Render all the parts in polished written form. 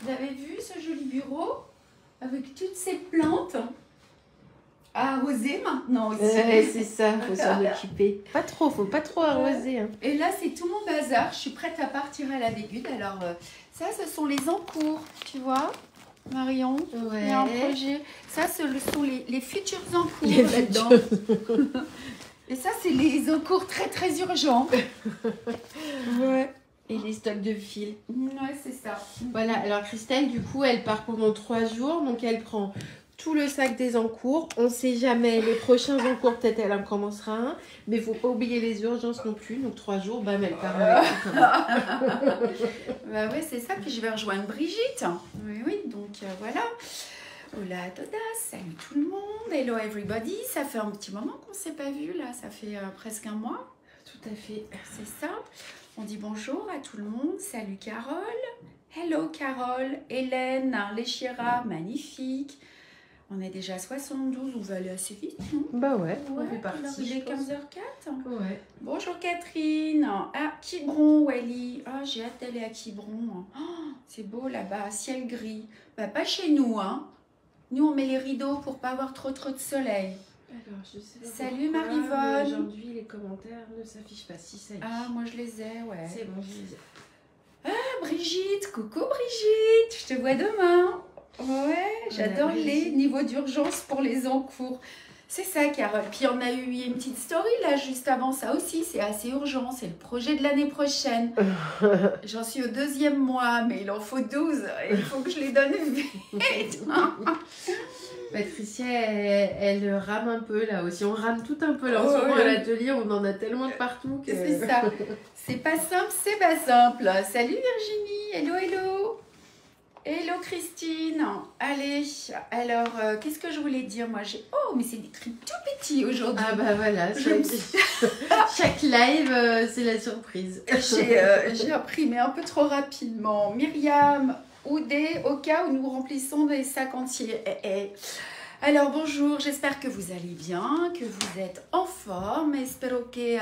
Vous avez vu ce joli bureau avec toutes ces plantes à arroser maintenant aussi. C'est ça, faut s'en occuper. Pas trop, faut pas trop arroser. Hein. Et là, c'est tout mon bazar. Je suis prête à partir à la Bégude. Alors, ça, ce sont les encours, tu vois, Marion. Ouais. Il y a un projet. Ça, ce sont les futurs encours Les là-dedans. Et ça, c'est les encours très, très urgents. Ouais. Et les stocks de fils. Ouais, c'est ça. Voilà, alors Christelle, du coup, elle part pendant 3 jours. Donc, elle prend tout le sac des encours. On sait jamais, les prochains encours, peut-être elle en commencera un. Mais il ne faut pas oublier les urgences non plus. Donc, 3 jours, bam, elle part avec tout. Bah ouais, c'est ça. Puis je vais rejoindre Brigitte. Oui, oui, donc voilà. Hola todas, salut tout le monde. Hello everybody. Ça fait un petit moment qu'on ne s'est pas vu là. Ça fait presque un mois. Tout à fait. C'est ça. On dit bonjour à tout le monde. Salut Carole. Hello Carole. Hélène, Léchira, magnifique. On est déjà à 72, on va aller assez vite, non? Bah ouais, on Ouais, fait partie. il est 15h04. Ouais. Bonjour Catherine. Ah, Quiberon, Wally. Ah, j'ai hâte d'aller à Quiberon. Oh, c'est beau là-bas, ciel gris. Bah, pas chez nous, hein. Nous, on met les rideaux pour pas avoir trop de soleil. Alors, je sais pas. Salut pourquoi, Marie-Vonne. mais aujourd'hui, les commentaires ne s'affichent pas. Si, ça y est. Ah, moi je les ai, ouais. C'est bon, je les ai. Ah, Brigitte, coucou Brigitte. Je te vois demain. Ouais, j'adore les niveaux d'urgence pour les encours. C'est ça, Carole. Puis on a eu une petite story là juste avant ça aussi. C'est assez urgent. C'est le projet de l'année prochaine. J'en suis au 2e mois, mais il en faut 12. Il faut que je les donne vite. Patricia, elle rame un peu là aussi. On rame tout un peu là. En ce moment, à l'atelier, on en a tellement de partout que... C'est ça. C'est pas simple, c'est pas simple. Salut Virginie. Hello, hello. Hello Christine. Allez, alors, qu'est-ce que je voulais dire? Moi, j'ai... Oh, mais c'est écrit tout petit aujourd'hui. Ah bah voilà, chaque live, c'est la surprise. J'ai imprimé un peu trop rapidement. Myriam, Oudé, au cas où nous remplissons des sacs entiers. Alors, bonjour, j'espère que vous allez bien, que vous êtes en forme. Espero que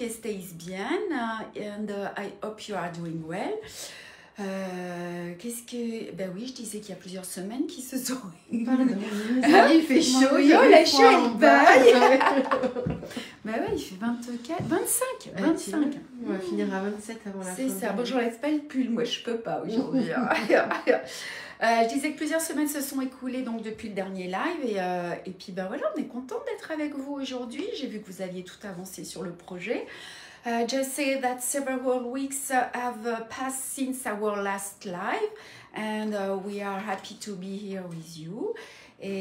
estéis bien. And I hope you are doing well. Qu'est-ce que... Ben oui, je disais qu'il y a plusieurs semaines qui se sont... Pardon, il fait chaud, il y a la chaud, en bas. Ben ouais, il fait 24, 25, 25. On va finir à 27 avant la fin. C'est ça, bon, j'enlève pas le pull, moi je peux pas aujourd'hui. Je disais que plusieurs semaines se sont écoulées donc depuis le dernier live et puis ben voilà, on est contente d'être avec vous aujourd'hui. J'ai vu que vous aviez tout avancé sur le projet. Just say that several weeks have passed since our last live and we are happy to be here with you.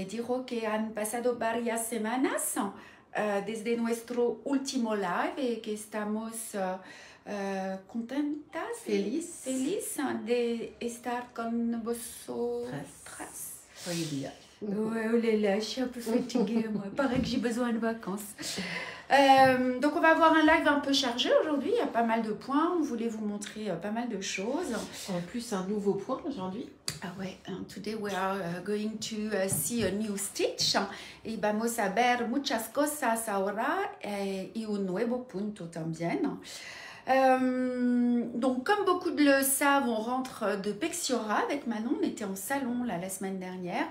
Digo que han pasado varias semanas desde nuestro último live y que estamos contentas, feliz de estar con vosotras. Hoy día. Ouais, oh là là, je suis un peu fatiguée, moi. Pareil que j'ai besoin de vacances. Donc on va avoir un live un peu chargé aujourd'hui, il y a pas mal de points, on voulait vous montrer pas mal de choses. En plus, un nouveau point aujourd'hui. Ah ouais, today we are going to see a new stitch y vamos a ver muchas cosas ahora y un nuevo punto también. Donc comme beaucoup de le savent, on rentre de Pexiora avec Manon, on était en salon là, la semaine dernière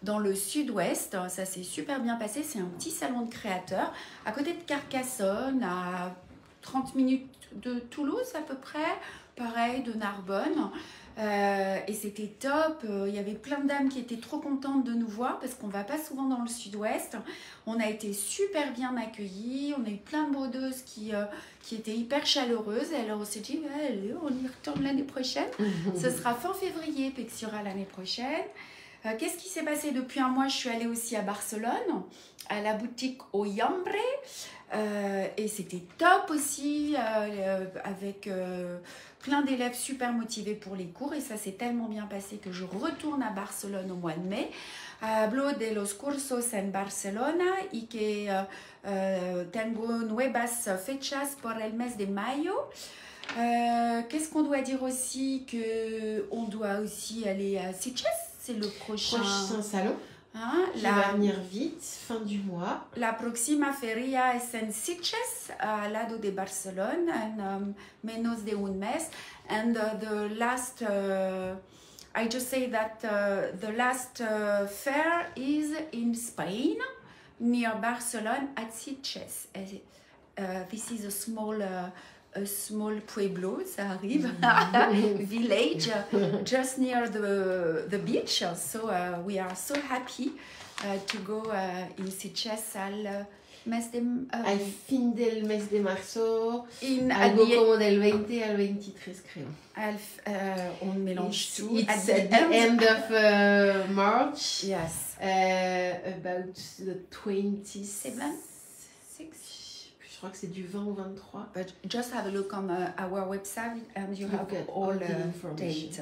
dans le sud-ouest, ça s'est super bien passé, c'est un petit salon de créateurs à côté de Carcassonne, à 30 minutes de Toulouse à peu près, pareil de Narbonne. Et c'était top, il y avait plein de dames qui étaient trop contentes de nous voir parce qu'on va pas souvent dans le sud-ouest. On a été super bien accueillis, on a eu plein de brodeuses qui étaient hyper chaleureuses. Et alors on s'est dit, allez, on y retourne l'année prochaine. Ce sera fin février, Pexiora l'année prochaine. Qu'est-ce qui s'est passé depuis un mois? Je suis allée aussi à Barcelone, à la boutique Oyambre. Et c'était top aussi, avec plein d'élèves super motivés pour les cours. Et ça s'est tellement bien passé que je retourne à Barcelone au mois de mai. Hablo de los cursos en Barcelona y que tengo nuevas fechas por el mes de mayo. Qu'est-ce qu'on doit dire aussi? Que on doit aussi aller à Sitges, c'est le prochain salon. Hein, Qui va venir vite, fin du mois. La próxima feria es en Sitges, al lado de Barcelone, en menos de un mes. And the last, I just say that the last fair is in Spain, near Barcelone, at Sitges. This is a small pueblo, ça arrive, village, just near the beach. So we are so happy to go in Sitges al mes de... al fin del mes de marzo, algo como del 20 al 23 creo. On mélange tout. It's at the end of March. Yes. About the 27. 6. Je crois que c'est du 20 au 23. But just have a look on our website and you have all the dates.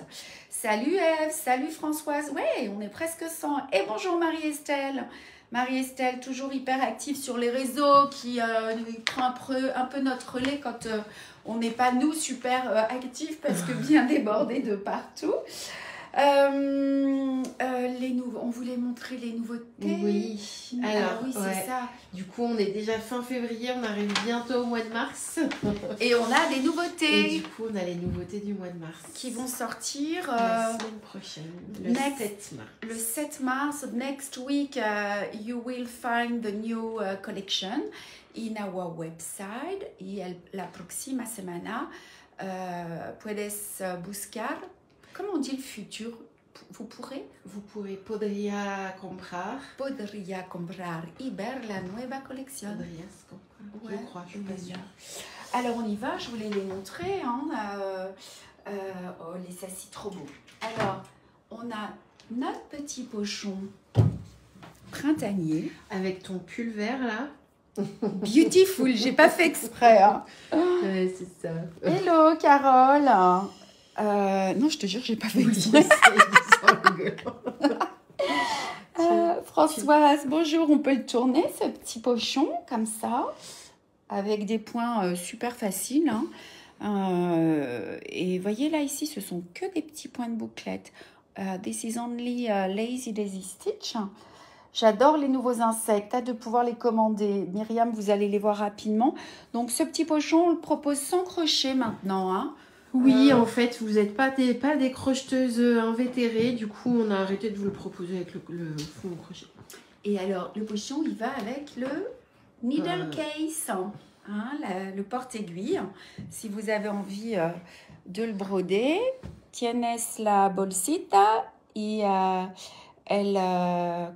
Salut Eve, salut Françoise. Ouais, on est presque 100. Et bonjour Marie-Estelle. Marie-Estelle, toujours hyper active sur les réseaux, qui prend un peu notre relais quand on n'est pas nous super actifs parce que bien débordés de partout. On voulait montrer les nouveautés. Oui, alors oui, c'est ça. Du coup, on est déjà fin février, on arrive bientôt au mois de mars. Et on a des nouveautés. Et du coup, on a les nouveautés du mois de mars. Qui vont sortir la semaine prochaine, le 7 mars. Le 7 mars, next week, you will find the new collection in our website. Y la próxima semana puedes buscar. Comment on dit le futur? Vous pourrez? Vous pourrez, podría comprar y ver la nueva colección. Podrías comprar, ouais, je crois, je suis pas sûre. Alors on y va, je voulais les montrer. Hein, oh, les assis trop beaux. Alors, on a notre petit pochon printanier. Avec ton pull vert là. Beautiful, j'ai pas fait exprès. Hein. Ouais, c'est ça. Hello Carole. Non, je te jure, j'ai pas fait exprès. Françoise, bonjour, on peut le tourner ce petit pochon comme ça, avec des points super faciles. Hein. Et voyez là ici, ce sont que des petits points de bouclette. This is only Lazy Daisy Stitch. J'adore les nouveaux insectes, hâte de pouvoir les commander. Myriam, vous allez les voir rapidement. Donc ce petit pochon, on le propose sans crochet maintenant. Hein. Oui, en fait, vous n'êtes pas des crocheteuses invétérées. Du coup, on a arrêté de vous le proposer avec le fond au crochet. Et alors, le pochon, il va avec le needle case, hein, le porte-aiguille. Si vous avez envie de le broder, tienes la bolsita y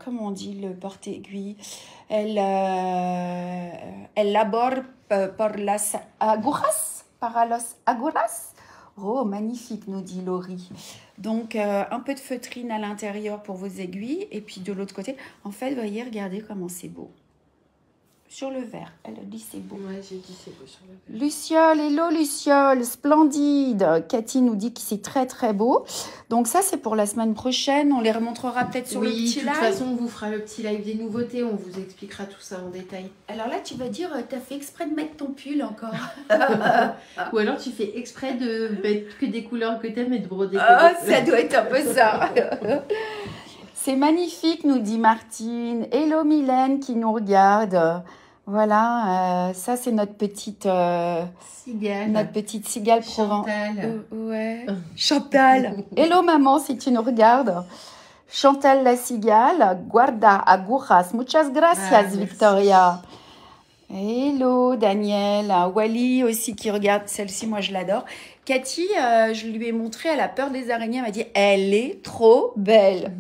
comment on dit le porte-aiguille? Elle labor por las agujas, para los agujas. Oh, magnifique, nous dit Laurie. Donc, un peu de feutrine à l'intérieur pour vos aiguilles. Et puis, de l'autre côté, en fait, vous voyez, regardez comment c'est beau. Sur le vert, elle a dit c'est beau. Ouais, j'ai dit c'est beau sur le vert. Luciole, hello Luciole, splendide. Cathy nous dit que c'est très très beau. Donc ça, c'est pour la semaine prochaine. On les remontrera peut-être sur le petit live. Oui, de toute façon, on vous fera le petit live des nouveautés. On vous expliquera tout ça en détail. Alors là, tu vas dire, t'as fait exprès de mettre ton pull encore. Ou alors, tu fais exprès de mettre que des couleurs que t'aimes et de broder. Ah, ça doit être un peu ça. C'est magnifique, nous dit Martine. Hello Mylène qui nous regarde. Voilà, ça c'est notre petite cigale. Notre petite cigale provençale. Chantal. Ouais. Chantal. Hello maman si tu nous regardes. Chantal la cigale. Guarda agujas. Muchas gracias Victoria. Hello Daniel. Wally aussi qui regarde. Celle-ci, moi je l'adore. Cathy, je lui ai montré, elle a peur des araignées. Elle m'a dit, elle est trop belle.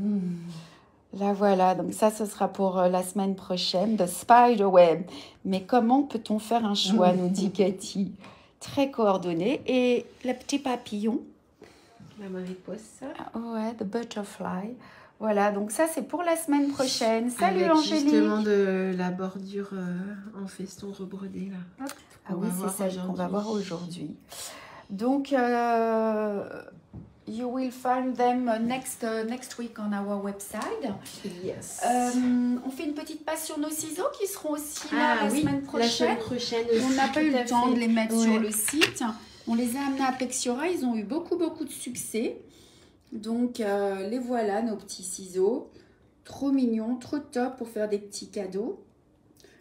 Là, voilà. Donc ça, ce sera pour la semaine prochaine. The Spiderweb. Mais comment peut-on faire un choix, nous dit Cathy. Très coordonné. Et le petit papillon. La mariposa. Ouais, the butterfly. Voilà, donc ça, c'est pour la semaine prochaine. Salut avec Angélique. Justement de la bordure en feston rebrodé, là. Hop, ah oui, c'est ça qu'on va voir aujourd'hui. Donc, you will find them next week on our website. Yes. On fait une petite passe sur nos ciseaux qui seront aussi là la semaine prochaine. La semaine prochaine aussi. On n'a pas eu le temps de les mettre sur le site. On les a amenés à Pexiora. Ils ont eu beaucoup de succès. Donc, les voilà, nos petits ciseaux. Trop mignon, trop top pour faire des petits cadeaux.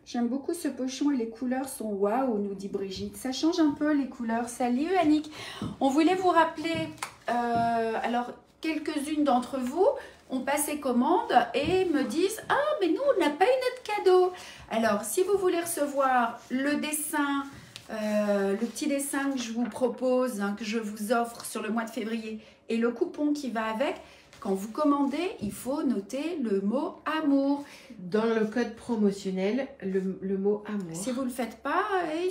J'aime beaucoup ce pochon et les couleurs sont waouh, nous dit Brigitte. Ça change un peu les couleurs. Salut Annick. On voulait vous rappeler, alors quelques-unes d'entre vous ont passé commande et me disent « Ah, mais nous, on n'a pas eu notre cadeau !» Alors, si vous voulez recevoir le dessin, le petit dessin que je vous propose, hein, que je vous offre sur le mois de février et le coupon qui va avec, quand vous commandez, il faut noter le mot « amour ». Dans le code promotionnel, le mot amour. Si vous ne le faites pas,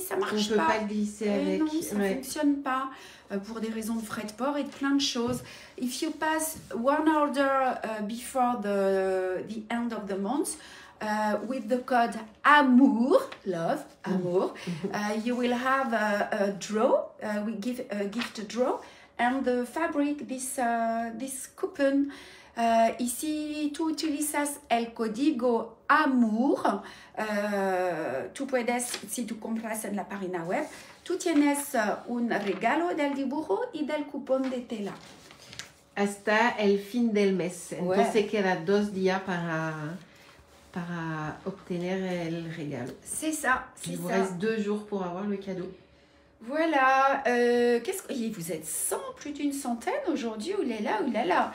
ça ne marche on peut pas le glisser avec. Non, ça ne fonctionne pas pour des raisons de frais de port et de plein de choses. If you pass one order before the end of the month, with the code AMOUR, love, amour, you will have a draw, we give a gift draw, and the fabric, this coupon. Y si tú utilizas el código AMOUR, tú puedes, si tú compras en la página web, tú tienes un regalo del dibujo y del cupón de tela. Hasta el fin del mes. Entonces queda 2 días para obtener el regalo. C'est ça. Il vous reste 2 jours pour avoir le cadeau. Voilà, vous êtes 100, plus d'une centaine aujourd'hui, oulala.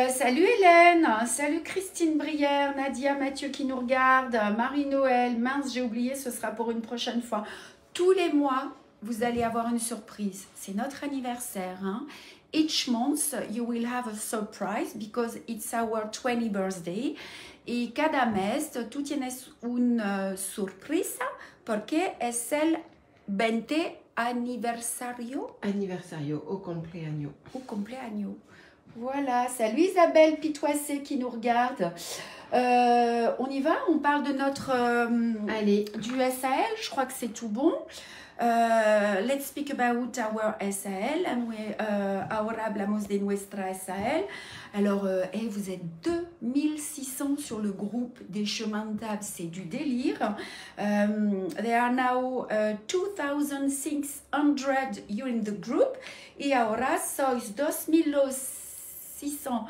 Salut Hélène, salut Christine Brière, Nadia, Mathieu qui nous regarde, Marie-Noël, mince j'ai oublié, ce sera pour une prochaine fois. Tous les mois, vous allez avoir une surprise, c'est notre anniversaire. Hein? Each month you will have a surprise because it's our 20th birthday. Y cada mes tú tienes una sorpresa porque es el 20 anniversario. Anniversario, au compleaños. Au compleaños. Voilà, salut Isabelle Pitoissé qui nous regarde. On y va, on parle de notre du SAL, je crois que c'est tout bon. Let's speak about our SAL. Ahora hablamos de nuestra SAL. Alors, vous êtes 2600 sur le groupe des chemins de table, c'est du délire. There are now 2600 you in the group. Y ahora sois 2600.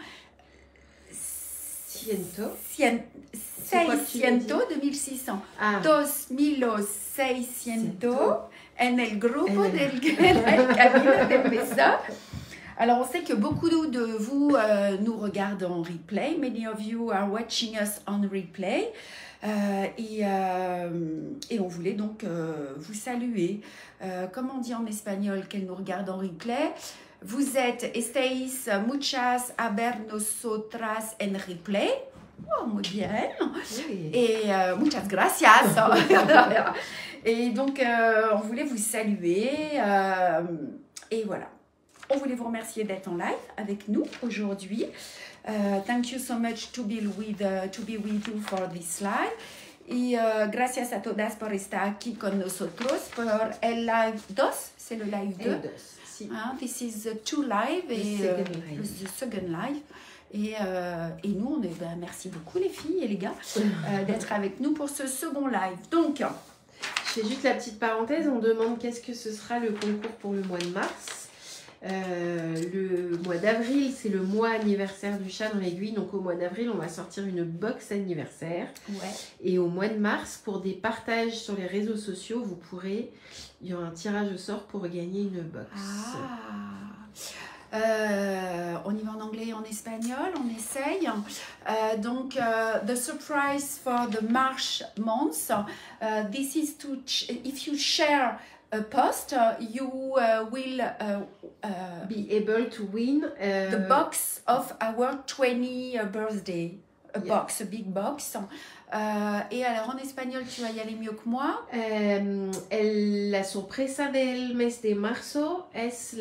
2600. Ah. 2600 en el grupo del Camino de Mesa. Alors, on sait que beaucoup de vous nous regardent en replay. Many of you are watching us on replay. Et on voulait donc vous saluer. Comme on dit en espagnol qu'elle nous regarde en replay, vous êtes estáis muchas a ver nosotras en replay. Oh, muy bien. Oui. Et muchas gracias. Et donc, on voulait vous saluer. Et voilà. On voulait vous remercier d'être en live avec nous aujourd'hui. Thank you so much to be with you for this live. Y gracias a todas por estar aquí con nosotros por el live 2. C'est le live 2. Si. This is the 2 live et the second live. Et nous, merci beaucoup les filles et les gars d'être avec nous pour ce second live. Donc, je fais juste la petite parenthèse, on demande qu'est-ce que ce sera le concours pour le mois de mars. Le mois d'avril, c'est le mois anniversaire du chat dans l'aiguille. Donc au mois d'avril, on va sortir une box anniversaire. Ouais. Et au mois de mars, pour des partages sur les réseaux sociaux, il y aura un tirage au sort pour gagner une box. On y va en anglais et en espagnol, on essaye. Donc, the surprise for the March month, this is to, if you share a post, you will be able to win the box of our 20th birthday. A box, a big box. Et alors en espagnol, tu vas y aller mieux que moi. La sorpresa del mes de marzo es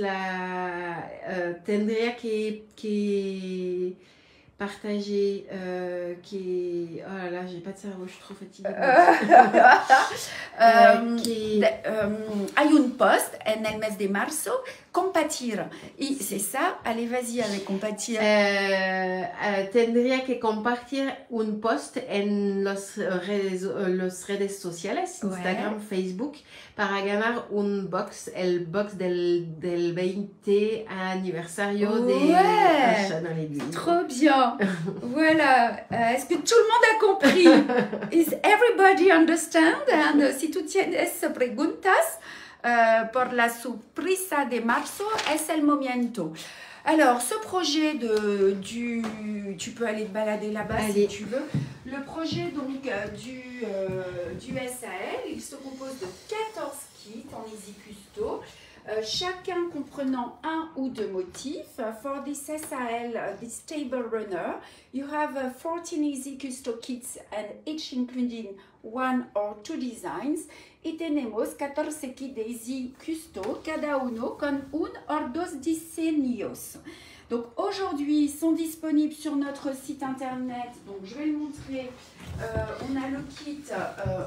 tendría que partager, oh là là, j'ai pas de cerveau, je suis trop fatiguée. Hay un post en el mes de marzo, compartir. Y c'est ça, allez vas-y avec compartir. Tendría que compartir un post en los redes sociales, Instagram, Facebook, para ganar un box, el box del 20 aniversario de Chat dans l'aiguille. Trop bien. Voilà. Voilà. Est-ce que tout le monde a compris? Is everybody understand? And si tú tienes preguntas por la sorpresa de marzo, es el momento. Alors, ce projet tu peux aller te balader là-bas si tu veux. Le projet donc du SAL, il se compose de 14 kits en Easy Custo, chacun comprenant un ou deux motifs. For this SAL, this table runner, you have 14 Easy Custo kits and each including 1 or 2 designs. Y tenemos 14 kits de Easy Custo, cada uno con un or dos diseños. Donc aujourd'hui, ils sont disponibles sur notre site internet. Donc je vais le montrer. On a le kit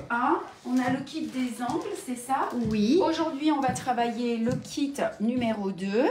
1, on a le kit des angles, c'est ça? Oui. Aujourd'hui, on va travailler le kit numéro 2.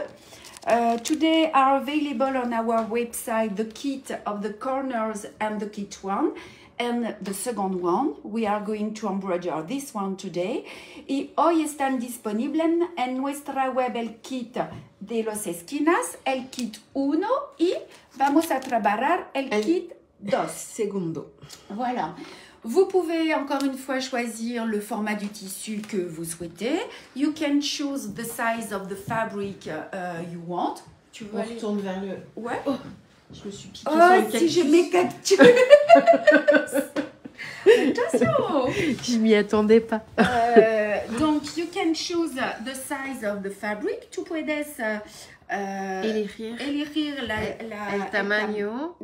Today are available on our website the kit of the corners and the kit 1. And the second one, we are going to embroider this one today. Y hoy están disponibles en nuestra web el kit de los esquinas, el kit 1 y vamos a trabajar el kit 2. Segundo. Voilà. Vous pouvez encore une fois choisir le format du tissu que vous souhaitez. You can choose the size of the fabric you want. Tu veux aller... retourne vers le... Ouais. Oh. Je me suis piquée sur le cactus. Si j'ai mes cactus. Attention. Je m'y attendais pas. Donc, you can choose the size of the fabric. Tu puedes elegir el tamaño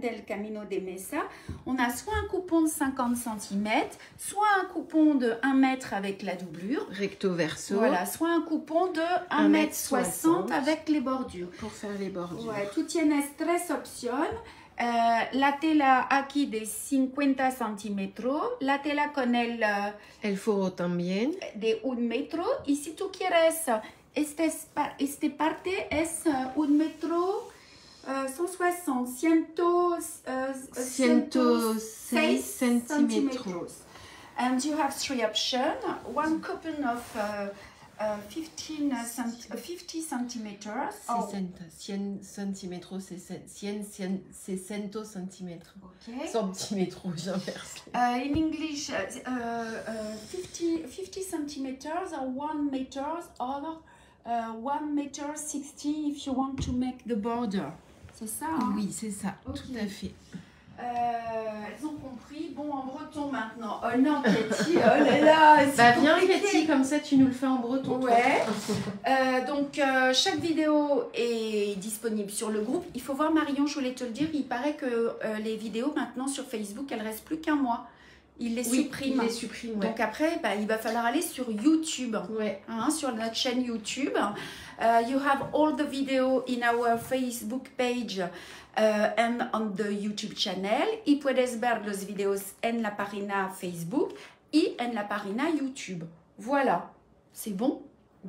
del camino de mesa. On a soit un coupon de 50 cm, soit un coupon de 1 mètre avec la doublure. Recto verso. Voilà, soit un coupon de 1,60 m avec les bordures. Pour faire les bordures. Ouais, tú tienes 3 opciones. La tela aquí de 50 centímetros, la tela con el forro también de 1 metro, y si tú quieres este parte es 1 metro 160, 106 centímetros. And you have 3 options. One coupon of 50 centimeters. 100 centímetros, 60 centímetros. Okay. Centímetros, j'inverse. In English, 50 centimeters or 1 meter or 1 meter 60 if you want to make the border. C'est ça, hein? Oui, c'est ça, okay. Tout à fait. Elles ont compris. Bon, en breton maintenant. Oh non, Katie, oh là là. Bah viens, Katie, comme ça tu nous le fais en breton. Ouais. Donc, chaque vidéo est disponible sur le groupe. Il faut voir, Marion, je voulais te le dire, il paraît que les vidéos maintenant sur Facebook, elles restent plus qu'un mois. Il les supprime. Il les supprime, ouais. Donc après, bah, il va falloir aller sur YouTube, ouais. Hein, sur notre chaîne YouTube. You have all the video in our Facebook page and on the YouTube channel. Y puedes ver los videos en la página Facebook y en la página YouTube. Voilà. C'est bon?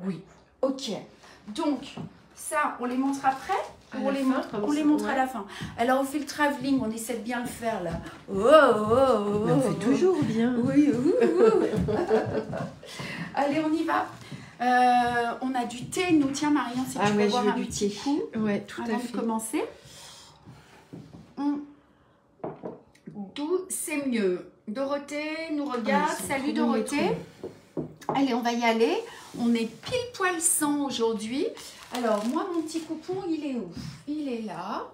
Oui. Ok. Donc, ça, on les montre après? On les montre ouais. À la fin. Alors, on fait le travelling, on essaie de bien le faire là. On fait toujours bien. Oui. Allez, on y va. On a du thé, nous. Tiens, Marion, si tu veux boire un petit coup. Ouais, tout à fait. Avant de commencer. Tout, c'est mieux. Dorothée nous regarde. Salut Dorothée. Allez, on va y aller. On est pile poil 100 aujourd'hui. Alors, moi, mon petit coupon, il est où? Il est là.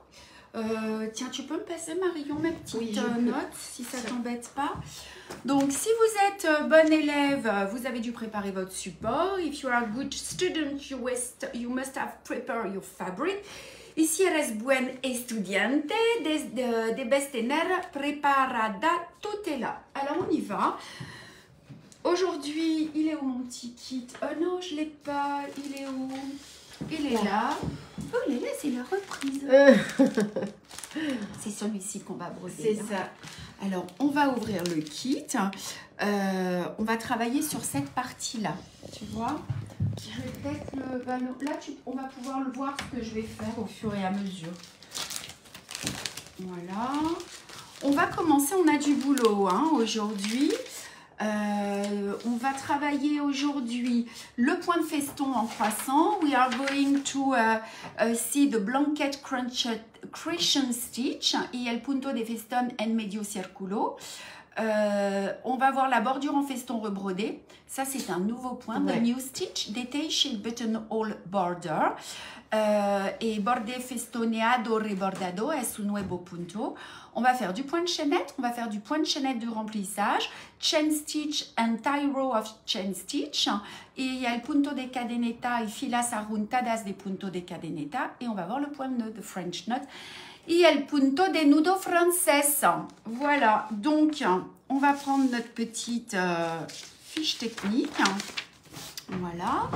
Tiens, tu peux me passer, Marion, ma petite note, si ça ne t'embête pas. Donc, si vous êtes bon élève, vous avez dû préparer votre support. If you are a good student, you must have prepared your fabric. Y si eres buen estudiante, debes tener preparada tu tela. Alors, on y va. Aujourd'hui, il est où mon petit kit? Oh non, je ne l'ai pas. Il est où? Il est là. Oh, il est là, c'est la reprise. C'est celui-ci qu'on va broder. C'est ça. Alors, on va ouvrir le kit. On va travailler sur cette partie-là. Tu vois? Je vais peut-être le ballon. Là, on va pouvoir le voir ce que je vais faire au fur et à mesure. Voilà. On va commencer. On a du boulot hein, aujourd'hui. On va travailler aujourd'hui le point de feston en croissant. We are going to see the blanket Crescent Stitch y el punto de festón en medio círculo. On va voir la bordure en feston rebrodé. Ça, c'est un nouveau point. Ouais. The new stitch, detail buttonhole border. Et borde festoneado rebordado es un nuevo punto. On va faire du point de chaînette. On va faire du point de chaînette de remplissage. Chain stitch and tie row of chain stitch. Et il y a le punto de cadeneta y filas arruntadas de punto de cadeneta. Et on va voir le point de nœud, de French knot. Et el punto de nudo frances. Voilà, donc on va prendre notre petite fiche technique. Voilà,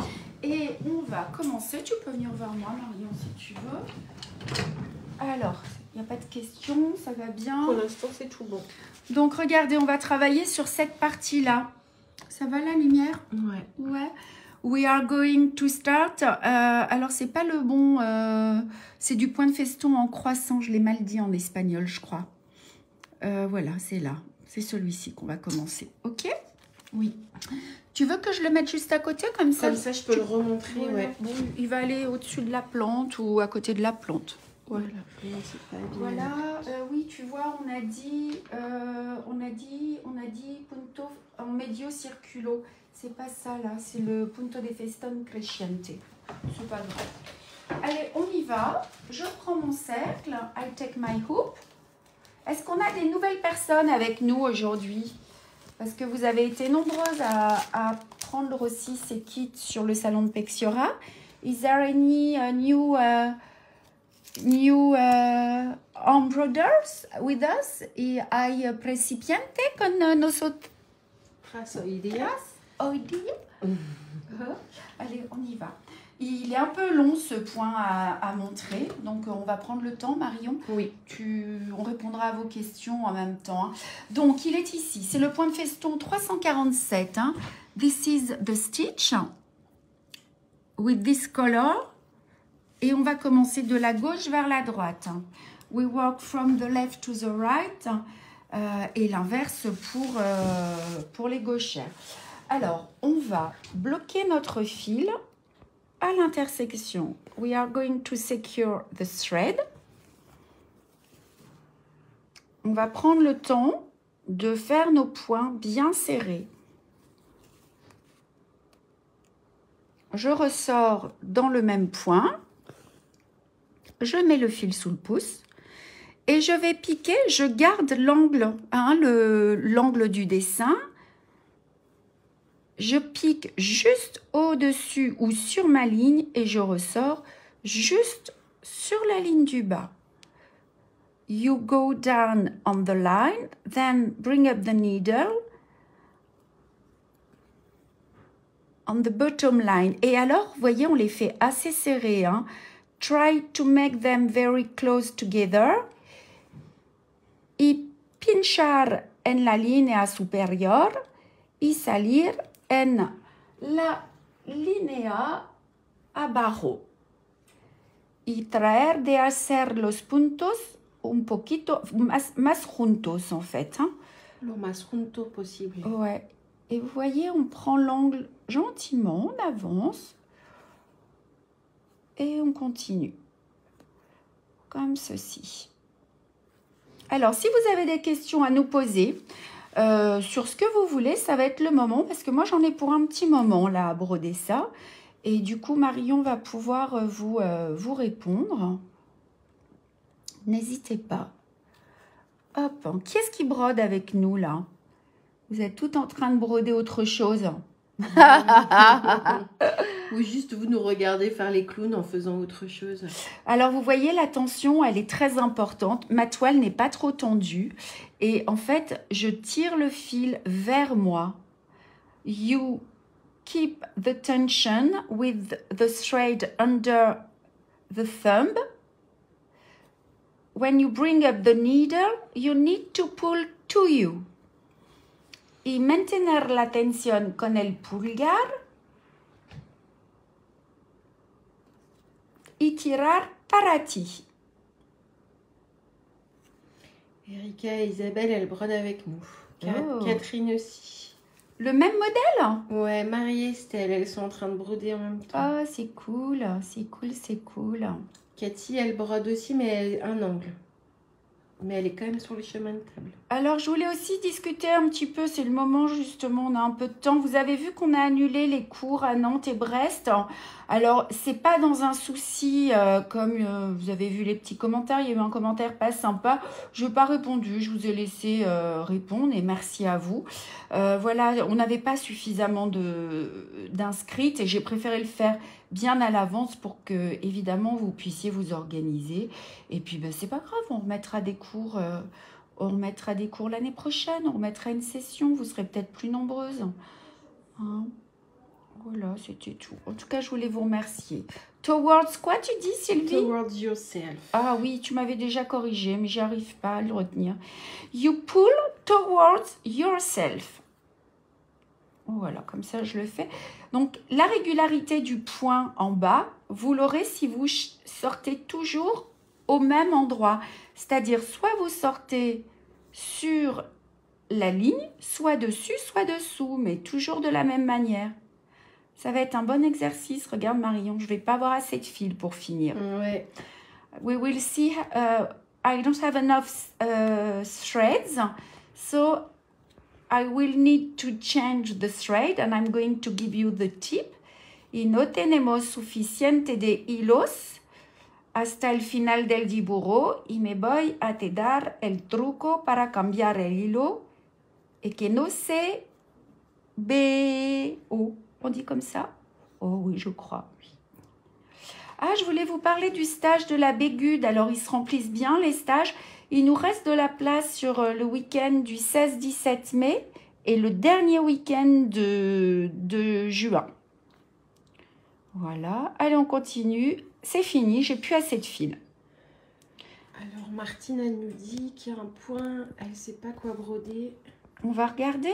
et on va commencer. Tu peux venir vers moi, Marion, si tu veux. Alors, il n'y a pas de questions, ça va bien. Pour l'instant, c'est tout bon. Donc, regardez, on va travailler sur cette partie-là. Ça va la lumière? Ouais. Ouais. We are going to start. Alors, c'est pas le bon... c'est du point de feston en croissant. Je l'ai mal dit en espagnol, je crois. Voilà, c'est là. C'est celui-ci qu'on va commencer. OK? Oui. Tu veux que je le mette juste à côté comme ça? Comme ça, je peux le remontrer, Voilà. ouais. Bon, il va aller au-dessus de la plante ou à côté de la plante. Voilà. C'est pas bien. Voilà, oui, tu vois, on a dit punto en medio circulo. C'est pas ça là, c'est le punto de feston crescente. C'est pas grave. Allez, on y va. Je prends mon cercle. I take my hoop. Est-ce qu'on a des nouvelles personnes avec nous aujourd'hui? Parce que vous avez été nombreuses à prendre aussi ces kits sur le salon de Pexiora. Is there any new embroiders with us? Y hay principiante con nosotros? Hoy día. Allez, on y va. Il est un peu long ce point à montrer, donc on va prendre le temps, Marion. Oui. On répondra à vos questions en même temps. Hein. Donc, il est ici. C'est le point de feston 347. Hein. This is the stitch with this color. Et on va commencer de la gauche vers la droite. We work from the left to the right. Et l'inverse pour les gauchères. Alors, on va bloquer notre fil à l'intersection. We are going to secure the thread. On va prendre le temps de faire nos points bien serrés. Je ressors dans le même point. Je mets le fil sous le pouce. Et je vais piquer, je garde l'angle, hein, l'angle du dessin. Je pique juste au-dessus ou sur ma ligne et je ressors juste sur la ligne du bas. You go down on the line, then bring up the needle on the bottom line. Et alors, vous voyez, on les fait assez serrés. Hein. Try to make them very close together. Y pinchar en la línea superior y salir en la línea abajo. Y traer de hacer los puntos un poquito más juntos, en fait. Hein. Lo más junto possible. Ouais. Et vous voyez, on prend l'angle gentiment, on avance. Et on continue. Comme ceci. Alors, si vous avez des questions à nous poser sur ce que vous voulez, ça va être le moment. Parce que moi, j'en ai pour un petit moment là à broder ça. Et du coup, Marion va pouvoir vous répondre. N'hésitez pas. Hop, qui est-ce qui brode avec nous là? Vous êtes toutes en train de broder autre chose. Ou juste vous nous regardez faire les clowns en faisant autre chose. Alors, vous voyez, la tension, elle est très importante. Ma toile n'est pas trop tendue. Et en fait, je tire le fil vers moi. You keep the tension with the thread under the thumb. When you bring up the needle, you need to pull to you. Y mantener la tensión con el pulgar y tirar para ti. Erika et Isabelle, elles brodent avec nous. Oh. Catherine aussi. Le même modèle? Ouais, Marie et Estelle, elles sont en train de broder en même temps. Oh, c'est cool, c'est cool, c'est cool. Cathy, elle brode aussi, mais un angle. Mais elle est quand même sur les chemins de table. Alors, je voulais aussi discuter un petit peu, c'est le moment justement, on a un peu de temps. Vous avez vu qu'on a annulé les cours à Nantes et Brest. Alors, c'est pas dans un souci, comme vous avez vu les petits commentaires, il y a eu un commentaire pas sympa. Je n'ai pas répondu, je vous ai laissé répondre et merci à vous. Voilà, on n'avait pas suffisamment d'inscrites et j'ai préféré le faire bien à l'avance pour que, évidemment, vous puissiez vous organiser. Et puis, ben, c'est pas grave, on remettra des cours... on remettra des cours l'année prochaine, on remettra une session, vous serez peut-être plus nombreuses. Hein? Voilà, c'était tout. En tout cas, je voulais vous remercier. Towards quoi tu dis, Sylvie? Towards yourself. Ah oui, tu m'avais déjà corrigé, mais j'arrive pas à le retenir. You pull towards yourself. Voilà, comme ça, je le fais. Donc, la régularité du point en bas, vous l'aurez si vous sortez toujours au même endroit. C'est-à-dire, soit vous sortez sur la ligne, soit dessus, soit dessous, mais toujours de la même manière. Ça va être un bon exercice. Regarde, Marion, je ne vais pas avoir assez de fil pour finir. Ouais. We will see. I don't have enough threads, so I will need to change the thread, and I'm going to give you the tip. Y no tenemos suficiente de hilos hasta el final del dibujo y me voy a te dar el truco para cambiar el hilo et que no se ve. Oh, on dit comme ça? Oh oui, je crois. Oui. Ah, je voulais vous parler du stage de la Bégude. Alors, ils se remplissent bien, les stages. Il nous reste de la place sur le week-end du 16-17 mai et le dernier week-end de juin. Voilà. Allez, on continue. C'est fini, j'ai plus assez de fil. Alors, Martine, elle nous dit qu'il y a un point, elle ne sait pas quoi broder. On va regarder.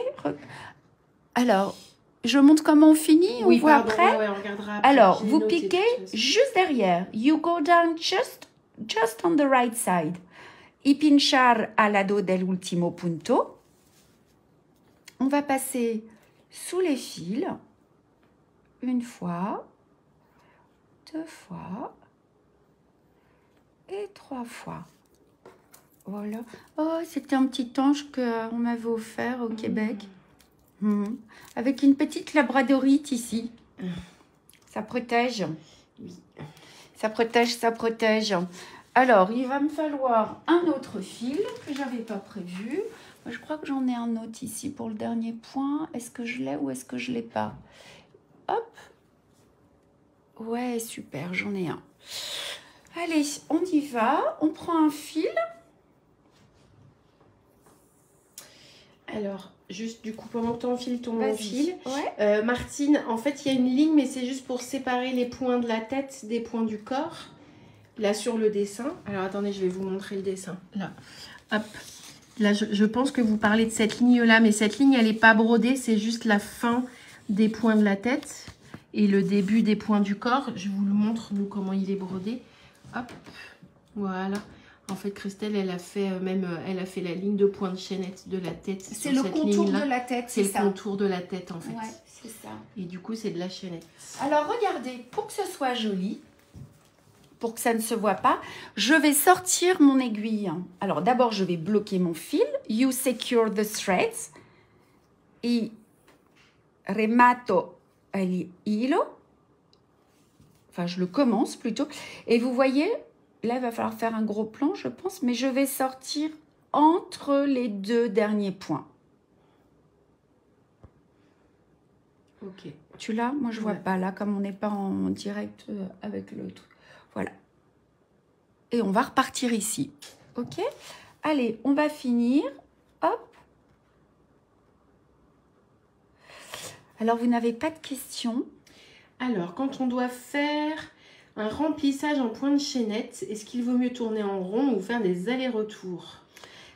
Alors, je montre comment on finit, oui, on voit pardon, après. Ouais, on regardera après. Alors, vous piquez juste derrière. You go down just on the right side. Y pinchar al lado del último punto. On va passer sous les fils. Une fois. 2 fois. Et 3 fois. Voilà. Oh, c'était un petit ange qu'on m'avait offert au Québec. Avec une petite labradorite ici. Ça protège. Oui. Ça protège, ça protège. Alors, il va me falloir un autre fil que je n'avais pas prévu. Je crois que j'en ai un autre ici pour le dernier point. Est-ce que je l'ai ou est-ce que je ne l'ai pas? Hop. Ouais, super, j'en ai un. Allez, on y va. On prend un fil. Alors, juste du coup, pendant que tu enfiles ton fil, ouais. Martine, en fait, il y a une ligne, mais c'est juste pour séparer les points de la tête des points du corps. Là, sur le dessin. Alors, attendez, je vais vous montrer le dessin. Là, hop. Là, je pense que vous parlez de cette ligne-là, mais cette ligne, elle n'est pas brodée. C'est juste la fin des points de la tête et le début des points du corps. Je vous le montre, nous, comment il est brodé. Hop, voilà. En fait, Christelle, elle a fait la ligne de points de chaînette de la tête. C'est le contour de la tête, c'est ça. C'est le contour de la tête, en fait. Ouais, c'est ça. Et du coup, c'est de la chaînette. Alors, regardez, pour que ce soit joli, pour que ça ne se voit pas, je vais sortir mon aiguille. Alors, d'abord, je vais bloquer mon fil. You secure the threads. Y remato el hilo. Enfin, je le commence plutôt. Et vous voyez, là, il va falloir faire un gros plan, je pense. Mais je vais sortir entre les 2 derniers points. Ok. Tu l'as? Moi, je ne vois pas. Là, comme on n'est pas en direct avec le truc. Voilà. Et on va repartir ici. Ok? Allez, on va finir. Hop. Alors, vous n'avez pas de questions? Alors, quand on doit faire un remplissage en point de chaînette, est-ce qu'il vaut mieux tourner en rond ou faire des allers-retours?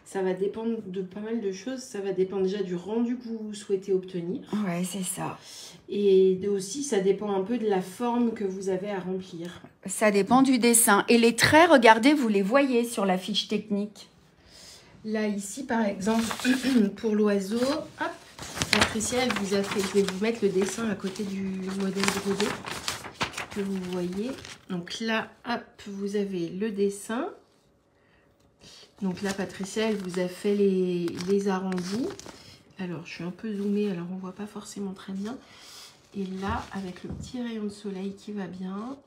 Ça va dépendre de pas mal de choses. Ça va dépendre déjà du rendu que vous souhaitez obtenir. Ouais, c'est ça. Et aussi, ça dépend un peu de la forme que vous avez à remplir. Ça dépend du dessin. Et les traits, regardez, vous les voyez sur la fiche technique. Là, ici, par exemple, pour l'oiseau, hop, Patricia, elle vous a fait... Je vais vous mettre le dessin à côté du modèle brodé. que vous voyez. Donc là, hop, vous avez le dessin. Donc là, Patricia, elle vous a fait les arrondis. Alors, je suis un peu zoomée, alors on ne voit pas forcément très bien. Et là, avec le petit rayon de soleil qui va bien.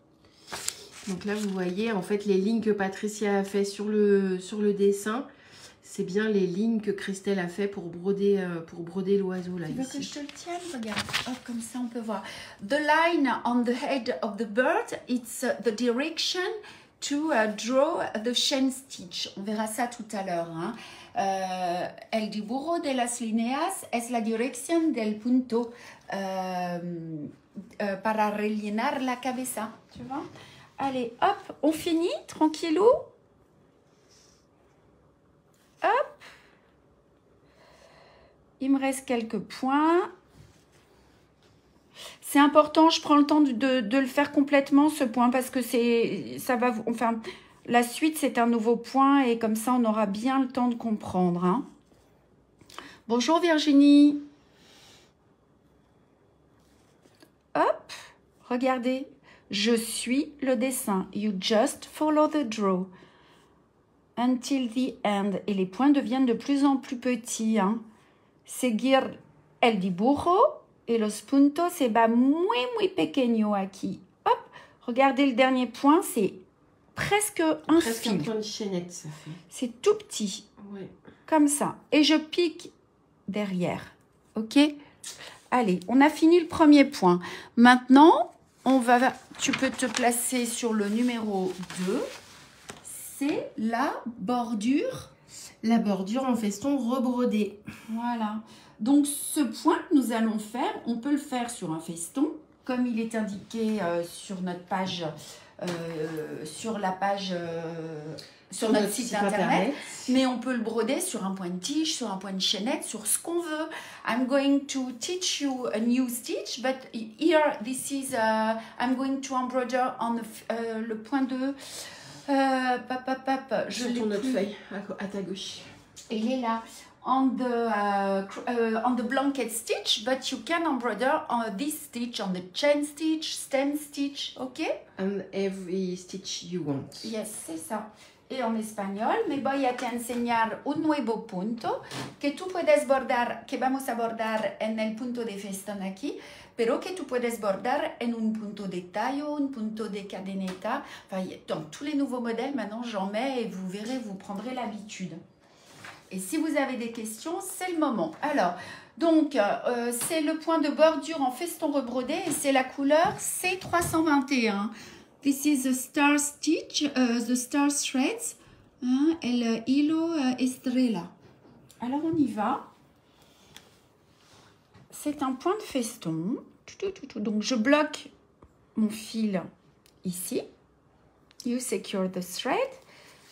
Donc là, vous voyez, en fait, les lignes que Patricia a fait sur le dessin, c'est bien les lignes que Christelle a fait pour broder l'oiseau. Tu veux que je te le tienne? Regarde, hop, comme ça on peut voir. The line on the head of the bird, it's the direction to draw the chain stitch. On verra ça tout à l'heure. Hein. El dibujo de las líneas es la dirección del punto para rellenar la cabeza. Tu vois? Allez, hop, on finit, tranquillou. Hop. Il me reste quelques points. C'est important, je prends le temps de le faire complètement, ce point, parce que ça va... Enfin, la suite, c'est un nouveau point, et comme ça, on aura bien le temps de comprendre. Hein. Bonjour Virginie. Hop, regardez. Je suis le dessin. You just follow the draw. Until the end. Et les points deviennent de plus en plus petits. Hein. Seguir el dibujo. Et los puntos se va muy pequeño aquí. Hop, regardez le dernier point. C'est presque un fil. Un point de chaînette, ça fait. C'est tout petit. Ouais. Comme ça. Et je pique derrière. Ok? Allez, on a fini le premier point. Maintenant... tu peux te placer sur le numéro 2. C'est la bordure. La bordure en feston rebrodé. Voilà. Donc, ce point que nous allons faire, on peut le faire sur un feston, comme il est indiqué sur notre page, sur notre site internet. Mais on peut le broder sur un point de tige, sur un point de chaînette, sur ce qu'on veut. I'm going to teach you a new stitch, but here, this is, I'm going to embroider on le point 2. Sur ton autre feuille, à ta gauche. Il est là. On the blanket stitch, but you can embroider on this stitch, on the chain stitch, stem stitch, okay? And every stitch you want. Yes, c'est ça. Y en español, me voy a te enseñar un nuevo punto que tú puedes bordar, que vamos a bordar en el punto de festón aquí, pero que tú puedes bordar en un punto de tallo, un punto de cadeneta. Enfin, dans tous les nouveaux modèles, maintenant j'en mets et vous verrez, vous prendrez l'habitude. Et si vous avez des questions, c'est le moment. Alors, donc, c'est le point de bordure en feston rebrodé et c'est la couleur C321. This is the star stitch, the star threads, el hilo estrella. Alors, on y va. C'est un point de feston. Donc, je bloque mon fil ici. You secure the thread.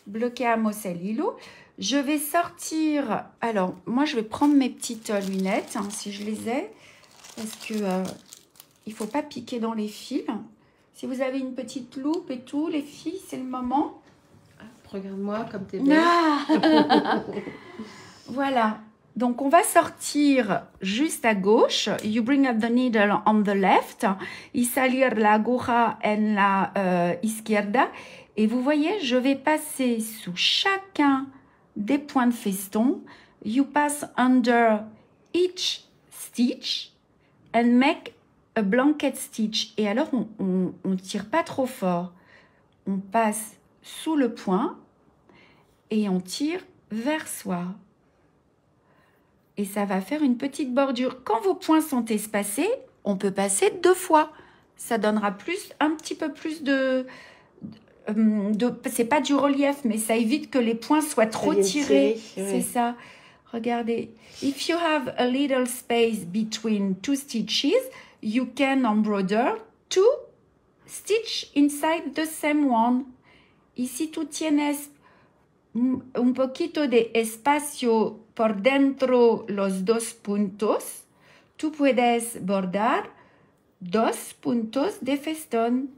Bloqueamos el hilo. Je vais sortir... Alors, moi, je vais prendre mes petites lunettes, hein, si je les ai, parce que il ne faut pas piquer dans les fils. Si vous avez une petite loupe et tout, les filles, c'est le moment. Regarde-moi comme t'es belle. Ah voilà. Donc, on va sortir juste à gauche. You bring up the needle on the left. Y salir la aguja en la izquierda. Et vous voyez, je vais passer sous chacun des points de feston. You pass under each stitch and make a blanket stitch. Et alors, on ne tire pas trop fort. On passe sous le point et on tire vers soi. Et ça va faire une petite bordure. Quand vos points sont espacés, on peut passer 2 fois. Ça donnera un petit peu plus c'est pas du relief, mais ça évite que les points soient trop tirés. C'est ça. Regardez. If you have a little space between 2 stitches, you can embroider 2 stitches inside the same one. Y si tú tienes un poquito de espacio por dentro los 2 puntos, tú puedes bordar 2 puntos de festón.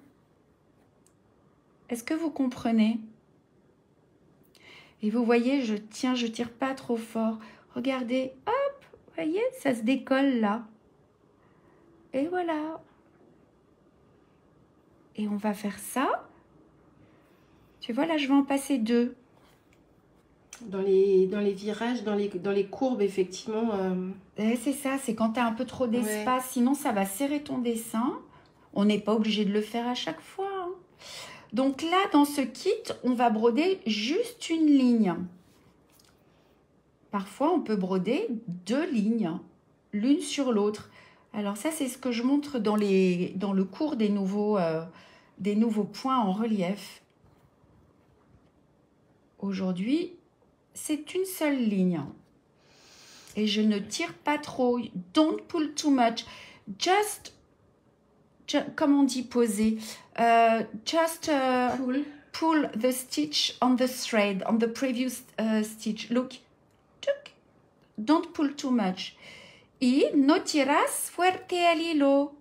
Est-ce que vous comprenez? Et vous voyez, je tire pas trop fort. Regardez, hop, vous voyez, ça se décolle là. Et voilà. Et on va faire ça. Tu vois, là, je vais en passer 2. Dans les virages, dans les courbes, effectivement. C'est ça, c'est quand tu as un peu trop d'espace. Ouais. Sinon, ça va serrer ton dessin. On n'est pas obligé de le faire à chaque fois. Hein. Donc là, dans ce kit, on va broder juste une ligne. Parfois, on peut broder 2 lignes, l'une sur l'autre. Alors ça, c'est ce que je montre dans le cours des nouveaux points en relief. Aujourd'hui, c'est une seule ligne. Et je ne tire pas trop. Don't pull too much. Just comme on dit poser. Just pull the stitch on the thread, on the previous stitch. Look. Don't pull too much. Y no tiras fuerte al hilo.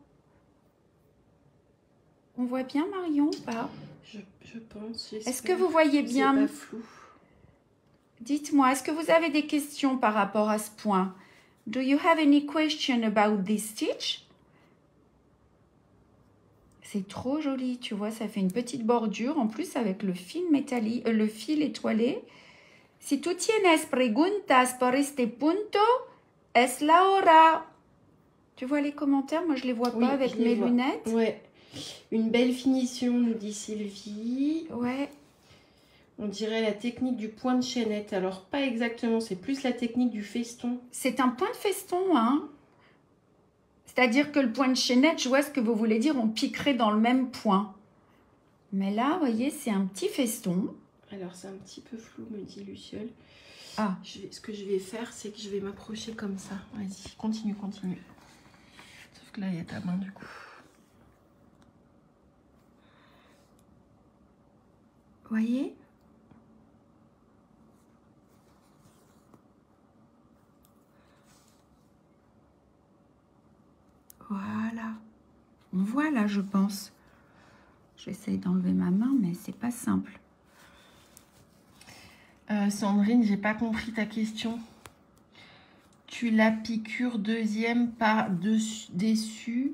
On voit bien, Marion, ou pas? Je pense. Est-ce que vous voyez bien? C'est pas flou. Dites-moi, est-ce que vous avez des questions par rapport à ce point? Do you have any question about this stitch? C'est trop joli, tu vois, ça fait une petite bordure. En plus, avec le fil métallique, le fil étoilé. Si tú tienes preguntas por este punto, es la hora. Tu vois les commentaires? Moi, je les vois pas avec mes lunettes. Ouais. Une belle finition, nous dit Sylvie. Ouais. On dirait la technique du point de chaînette. Alors, pas exactement, c'est plus la technique du feston. C'est un point de feston, hein. C'est-à-dire que le point de chaînette, je vois ce que vous voulez dire, on piquerait dans le même point. Mais là, vous voyez, c'est un petit feston. Alors, c'est un petit peu flou, me dit Luciole. Ah. Ce que je vais faire, c'est que je vais m'approcher comme ça. Vas-y, continue. Sauf que là, il y a ta main, du coup. Vous voyez? Voilà. On voit là, je pense. J'essaye d'enlever ma main, mais c'est pas simple. Sandrine, j'ai pas compris ta question. Tu la piqûres deuxième par dessus.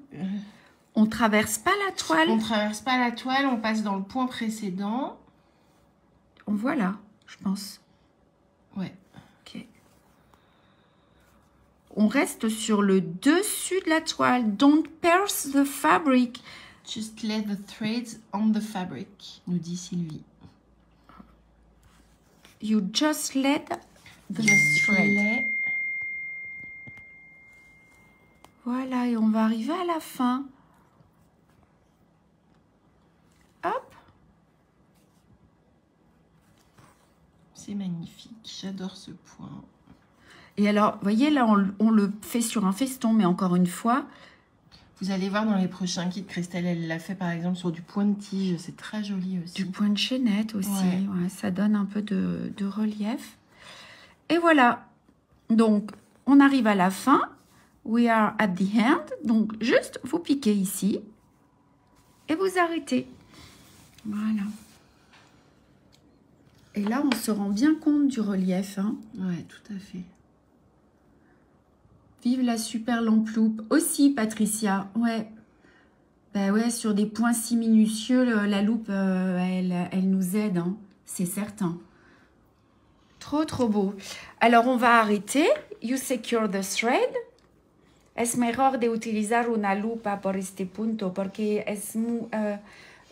On traverse pas la toile. On traverse pas la toile, on passe dans le point précédent. On voit là, je pense. Ouais. Ok. On reste sur le dessus de la toile. Don't pierce the fabric. Just lay the threads on the fabric, nous dit Sylvie. You just let the thread. Voilà, et on va arriver à la fin. Hop. C'est magnifique, j'adore ce point. Et alors, vous voyez, là, on le fait sur un feston, mais encore une fois... Vous allez voir dans les prochains kits, Christelle, elle l'a fait par exemple sur du point de tige, c'est très joli aussi. Du point de chaînette aussi, ouais. Ouais, ça donne un peu de relief. Et voilà, donc on arrive à la fin. We are at the end, donc juste vous piquez ici et vous arrêtez. Voilà. Et là, on se rend bien compte du relief. Hein. Ouais, tout à fait. Vive la super lampe loupe. Aussi, Patricia. Ouais. Ben ouais, sur des points si minutieux, la loupe, elle nous aide. Hein. C'est certain. Trop, trop beau. Alors, on va arrêter. You secure the thread. Es mejor de utilizar una lupa por este punto porque es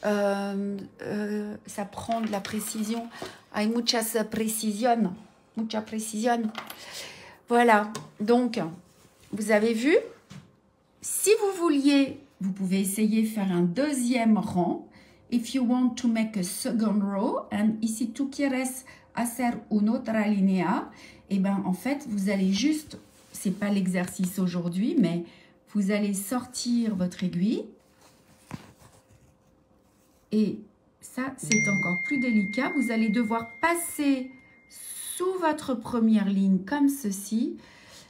ça prend de la précision. Hay muchas precision. Mucha précision. Voilà. Donc... Vous avez vu, si vous vouliez, vous pouvez essayer de faire un deuxième rang. If you want to make a second row, and si tú quieres hacer una otra línea, et ben en fait, vous allez juste, c'est pas l'exercice aujourd'hui, mais vous allez sortir votre aiguille. Et ça, c'est encore plus délicat. Vous allez devoir passer sous votre première ligne comme ceci.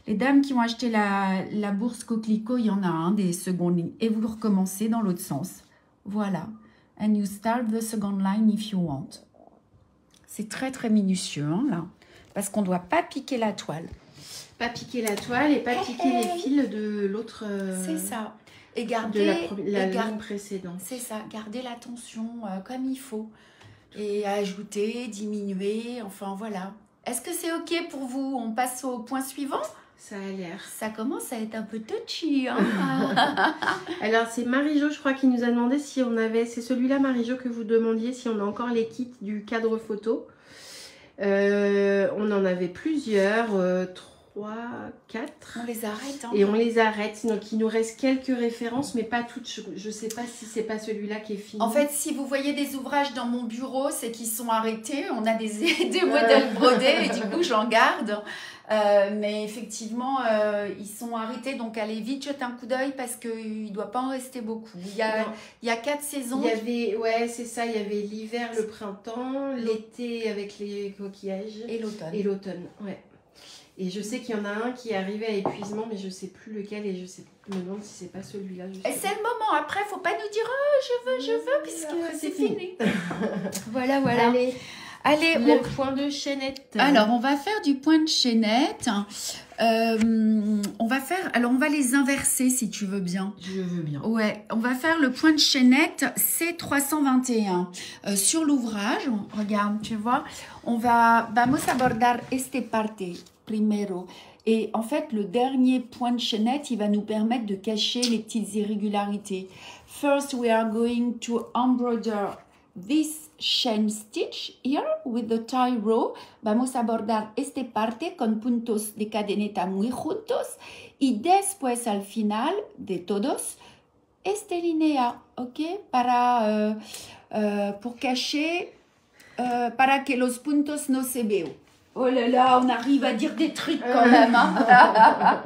Les dames qui ont acheté la bourse coquelicot, il y en a un des secondes lignes. Et vous recommencez dans l'autre sens. Voilà. And you start the second line if you want. C'est très, très minutieux, hein, là. Parce qu'on ne doit pas piquer la toile. Pas piquer la toile et pas piquer les fils de l'autre... C'est ça. Et de garder la ligne précédente. C'est ça, garder la tension comme il faut. Et ajouter, diminuer, enfin voilà. Est-ce que c'est OK pour vous? On passe au point suivant? Ça a l'air. Ça commence à être un peu touchy. Hein. Alors, c'est Marie-Jo, je crois, qui nous a demandé si on avait... C'est celui-là, Marie-Jo, que vous demandiez, si on a encore les kits du cadre photo. On en avait plusieurs, 3, 4. On les arrête. Hein. Et on les arrête. Donc, il nous reste quelques références, mais pas toutes. Je ne sais pas si c'est pas celui-là qui est fini. En fait, si vous voyez des ouvrages dans mon bureau, c'est qu'ils sont arrêtés. On a des modèles brodés et du coup, j'en garde. Mais effectivement, ils sont arrêtés. Donc, allez vite jeter un coup d'œil parce qu'il ne doit pas en rester beaucoup. Il y a 4 saisons. Il y avait, ouais, c'est ça. Il y avait l'hiver, le printemps, l'été avec les coquillages. Et l'automne. Et l'automne, ouais. Et je sais qu'il y en a un qui est arrivé à épuisement, mais je ne sais plus lequel et je me demande si c'est pas celui-là. Et c'est le moment. Après, il ne faut pas nous dire « Oh, je veux, puisque c'est fini. » Voilà. Allez, le point de chaînette. Alors, on va faire du point de chaînette. On va les inverser si tu veux bien. Je veux bien. Ouais, on va faire le point de chaînette C321. Sur l'ouvrage, regarde, tu vois, vamos a bordar este parte primero. Et en fait, le dernier point de chaînette, il va nous permettre de cacher les petites irrégularités. First, we are going to embroider this chain stitch here with the tie row. Vamos a bordar este parte con puntos de cadeneta muy juntos y después al final de todos este línea, ok, pour cacher, para que los puntos no se vean. Oh là là, on arrive à dire des trucs quand même. Hein.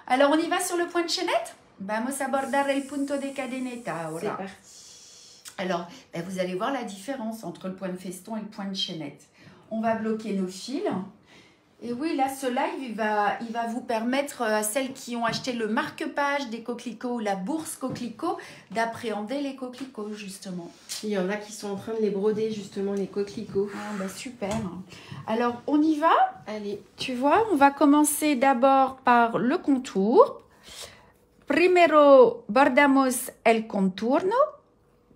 Alors on y va sur le point de chaînette. Vamos a bordar el punto de cadeneta. C'est parti. Alors, vous allez voir la différence entre le point de feston et le point de chaînette. On va bloquer nos fils. Et oui, là, ce live, il va vous permettre à celles qui ont acheté le marque-page des coquelicots ou la bourse coquelicot d'appréhender les coquelicots, justement. Il y en a qui sont en train de les broder, justement, les coquelicots. Ah, super. Alors, on y va. Allez. Tu vois, on va commencer d'abord par le contour. Primero bordamos el contorno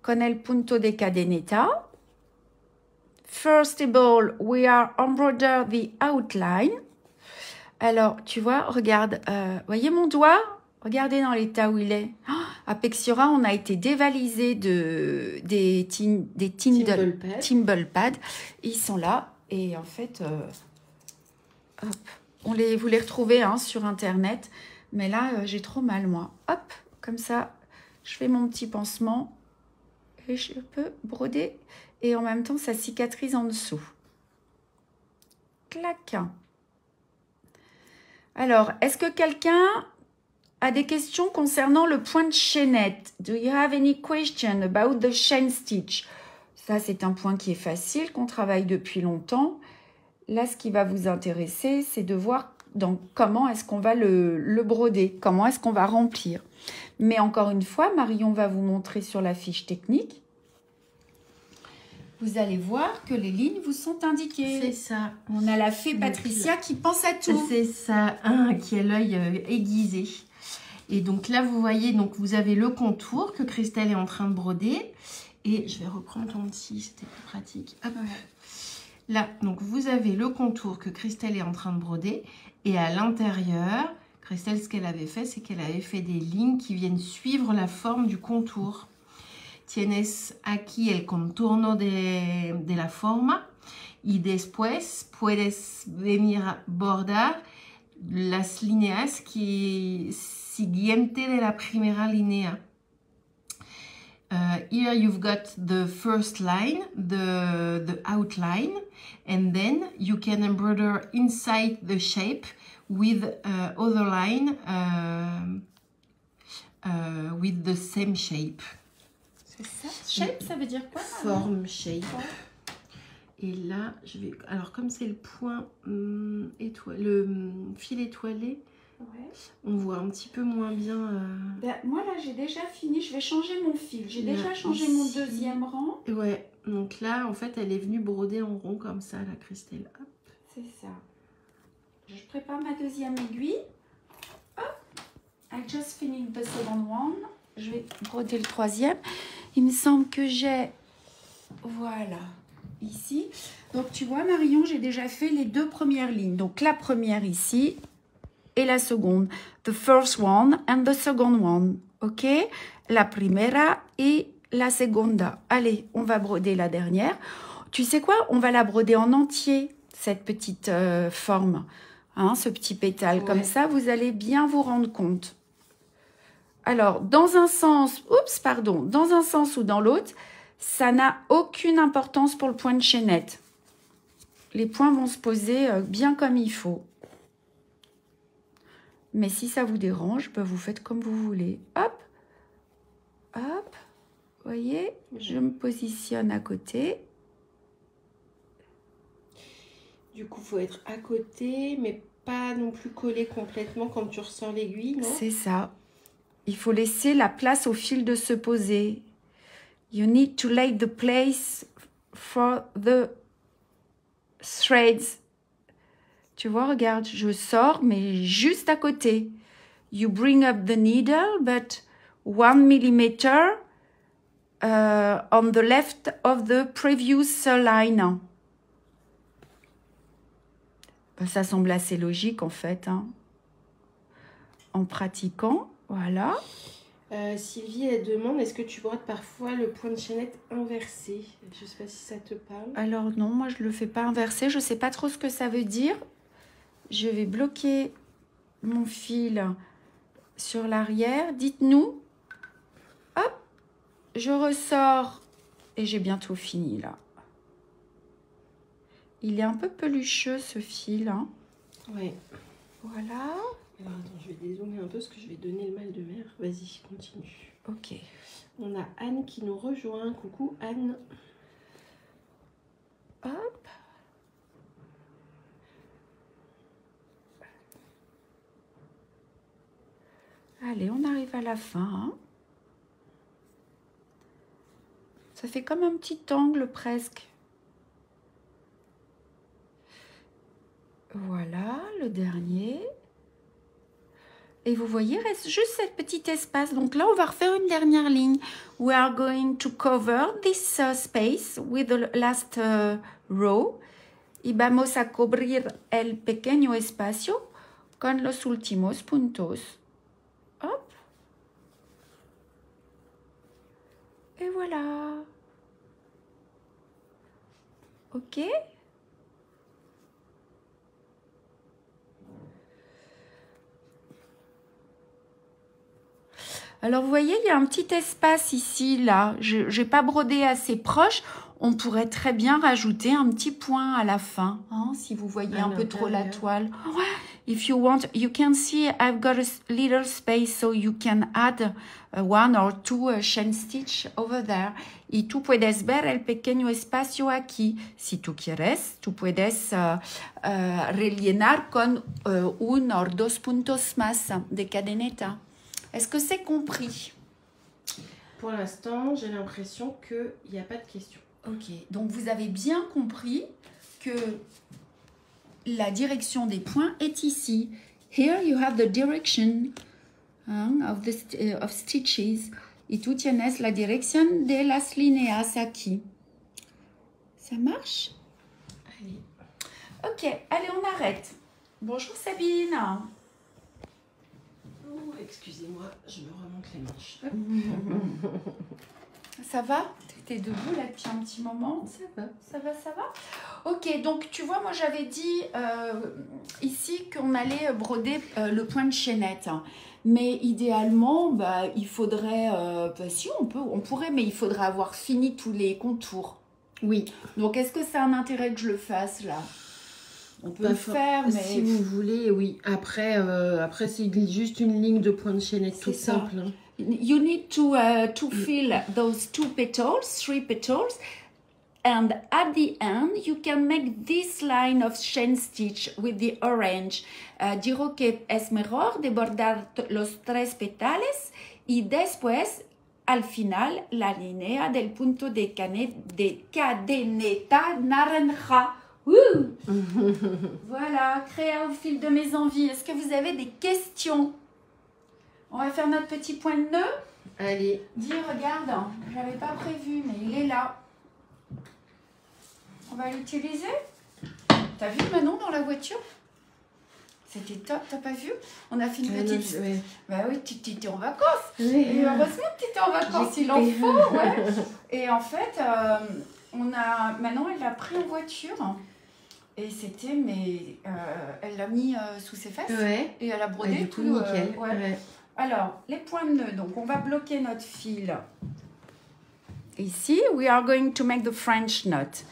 con el punto de cadeneta. First of all, we are embroider the outline. Alors, tu vois, regarde, voyez mon doigt? Regardez dans l'état où il est. Oh, à Pexiora, on a été dévalisé des Timble Pads. Ils sont là et en fait, hop, vous les retrouvez hein, sur Internet. Mais là, j'ai trop mal, moi. Hop, comme ça, je fais mon petit pansement et je peux broder. Et en même temps, ça cicatrise en dessous. Clac. Alors, est-ce que quelqu'un a des questions concernant le point de chaînette? Do you have any question about the chain stitch? Ça, c'est un point qui est facile, qu'on travaille depuis longtemps. Là, ce qui va vous intéresser, c'est de voir comment est-ce qu'on va le broder, comment est-ce qu'on va remplir. Mais encore une fois, Marion va vous montrer sur la fiche technique. Vous allez voir que les lignes vous sont indiquées. C'est ça. On a la fée Patricia qui pense à tout. C'est ça, qui a l'œil aiguisé. Et donc là, vous voyez, donc vous avez le contour que Christelle est en train de broder. Et je vais reprendre ton petit, c'était plus pratique. Hop. Là, donc vous avez le contour que Christelle est en train de broder. Et à l'intérieur, Christelle, ce qu'elle avait fait, c'est qu'elle avait fait des lignes qui viennent suivre la forme du contour. Tienes aquí el contorno de la forma y después puedes venir a bordar las líneas que siguiente de la primera línea. Here you've got the first line, the outline, and then you can embroider inside the shape with other line with the same shape. C'est ça. Shape, ça veut dire quoi? Forme, shape. Et là, je vais... Alors, comme c'est le point étoilé, le fil étoilé, ouais. On voit un petit peu moins bien... moi, là, j'ai déjà fini. Je vais changer mon fil. J'ai déjà changé mon deuxième rang. Ouais. Donc là, en fait, elle est venue broder en rond comme ça, la Christelle. Hop. C'est ça. Je prépare ma deuxième aiguille. Hop. I just finished the second one. je vais broder le troisième. Il me semble que j'ai, voilà, ici. Donc tu vois Marion, j'ai déjà fait les 2 premières lignes. Donc la première ici et la seconde. The first one and the second one. Ok? La primera et la seconda. Allez, on va broder la dernière. Tu sais quoi? On va la broder en entier, cette petite forme. Hein, ce petit pétale. Ouais. Comme ça, vous allez bien vous rendre compte. Alors, dans un sens, dans un sens ou dans l'autre, ça n'a aucune importance pour le point de chaînette. Les points vont se poser bien comme il faut. Mais si ça vous dérange, ben vous faites comme vous voulez. Hop, hop, voyez, je me positionne à côté. Du coup, il faut être à côté, mais pas non plus collé complètement quand tu ressors l'aiguille, non? C'est ça. Il faut laisser la place au fil de se poser. You need to lay the place for the threads. Tu vois, regarde, je sors, mais juste à côté. You bring up the needle, but 1 millimeter on the left of the previous line. Ça semble assez logique, en fait, hein. En pratiquant, voilà. Sylvie, elle demande, est-ce que tu brodes parfois le point de chaînette inversé? Je ne sais pas si ça te parle. Alors non, moi je ne le fais pas inversé. Je ne sais pas trop ce que ça veut dire. Je vais bloquer mon fil sur l'arrière. Dites-nous. Hop, je ressors et j'ai bientôt fini là. Il est un peu pelucheux ce fil. Hein. Oui. Voilà. Alors attends, je vais dézoomer un peu parce que je vais donner le mal de mer. Vas-y, continue. Ok. On a Anne qui nous rejoint. Coucou Anne. Hop. Allez, on arrive à la fin. Hein. Ça fait comme un petit angle presque. Voilà, le dernier. Et vous voyez, il reste juste cet petit espace. Donc là, on va refaire une dernière ligne. We are going to cover this space with the last row. Y vamos a cubrir el pequeño espacio con los últimos puntos. Hop. Et voilà. Ok. Alors, vous voyez, il y a un petit espace ici, là. Je n'ai pas brodé assez proche. On pourrait très bien rajouter un petit point à la fin, hein, si vous voyez un peu trop la toile. If you want, you can see I've got a little space, so you can add 1 or 2 chain stitch over there. Y tú puedes ver el pequeño espacio aquí. Si tú quieres, tú puedes rellenar con 1 o 2 puntos más de cadeneta. Est-ce que c'est compris? Pour l'instant, j'ai l'impression qu'il n'y a pas de questions. Ok, donc vous avez bien compris que la direction des points est ici. Here you have the direction of stitches. Y tú tienes la dirección de las líneas aquí. Ça marche? Allez. Ok, allez, on arrête. Bonjour Sabine. Oh, excusez-moi, je me remonte les manches. Ça va? Tu es debout là depuis un petit moment? Ça va. Ça va, ça va? Ok, donc tu vois, moi j'avais dit ici qu'on allait broder le point de chaînette. Mais idéalement, bah, il faudrait... si, on pourrait, mais il faudrait avoir fini tous les contours. Oui. Donc, est-ce que ça a un intérêt que je le fasse là? On peut le faire, mais... Si vous voulez, oui. Après c'est juste une ligne de point de chaînette tout simple. Hein. You need to fill those 3 petals, and at the end you can make this line of chain stitch with the orange. Digo que es mejor de bordar los 3 petales y después al final la línea del punto de cadeneta naranja. Voilà, créa au fil de mes envies. Est-ce que vous avez des questions? On va faire notre petit point de nœud. Allez. Dis, regarde, j'avais pas prévu, mais il est là. On va l'utiliser. T'as vu Manon dans la voiture? C'était top, t'as pas vu? On a fait une petite... Non, ouais. Bah oui, tu étais en vacances. Oui. Et heureusement que tu étais en vacances, il en faut, ouais. Et en fait, Manon, elle l'a pris en voiture. Et c'était, mais elle l'a mis sous ses fesses. Ouais. Et elle a brodé du coup, tout. nickel. Ouais. Ouais. Alors, les points de nœud. Donc, on va bloquer notre fil. Ici, we are going to make the French knot.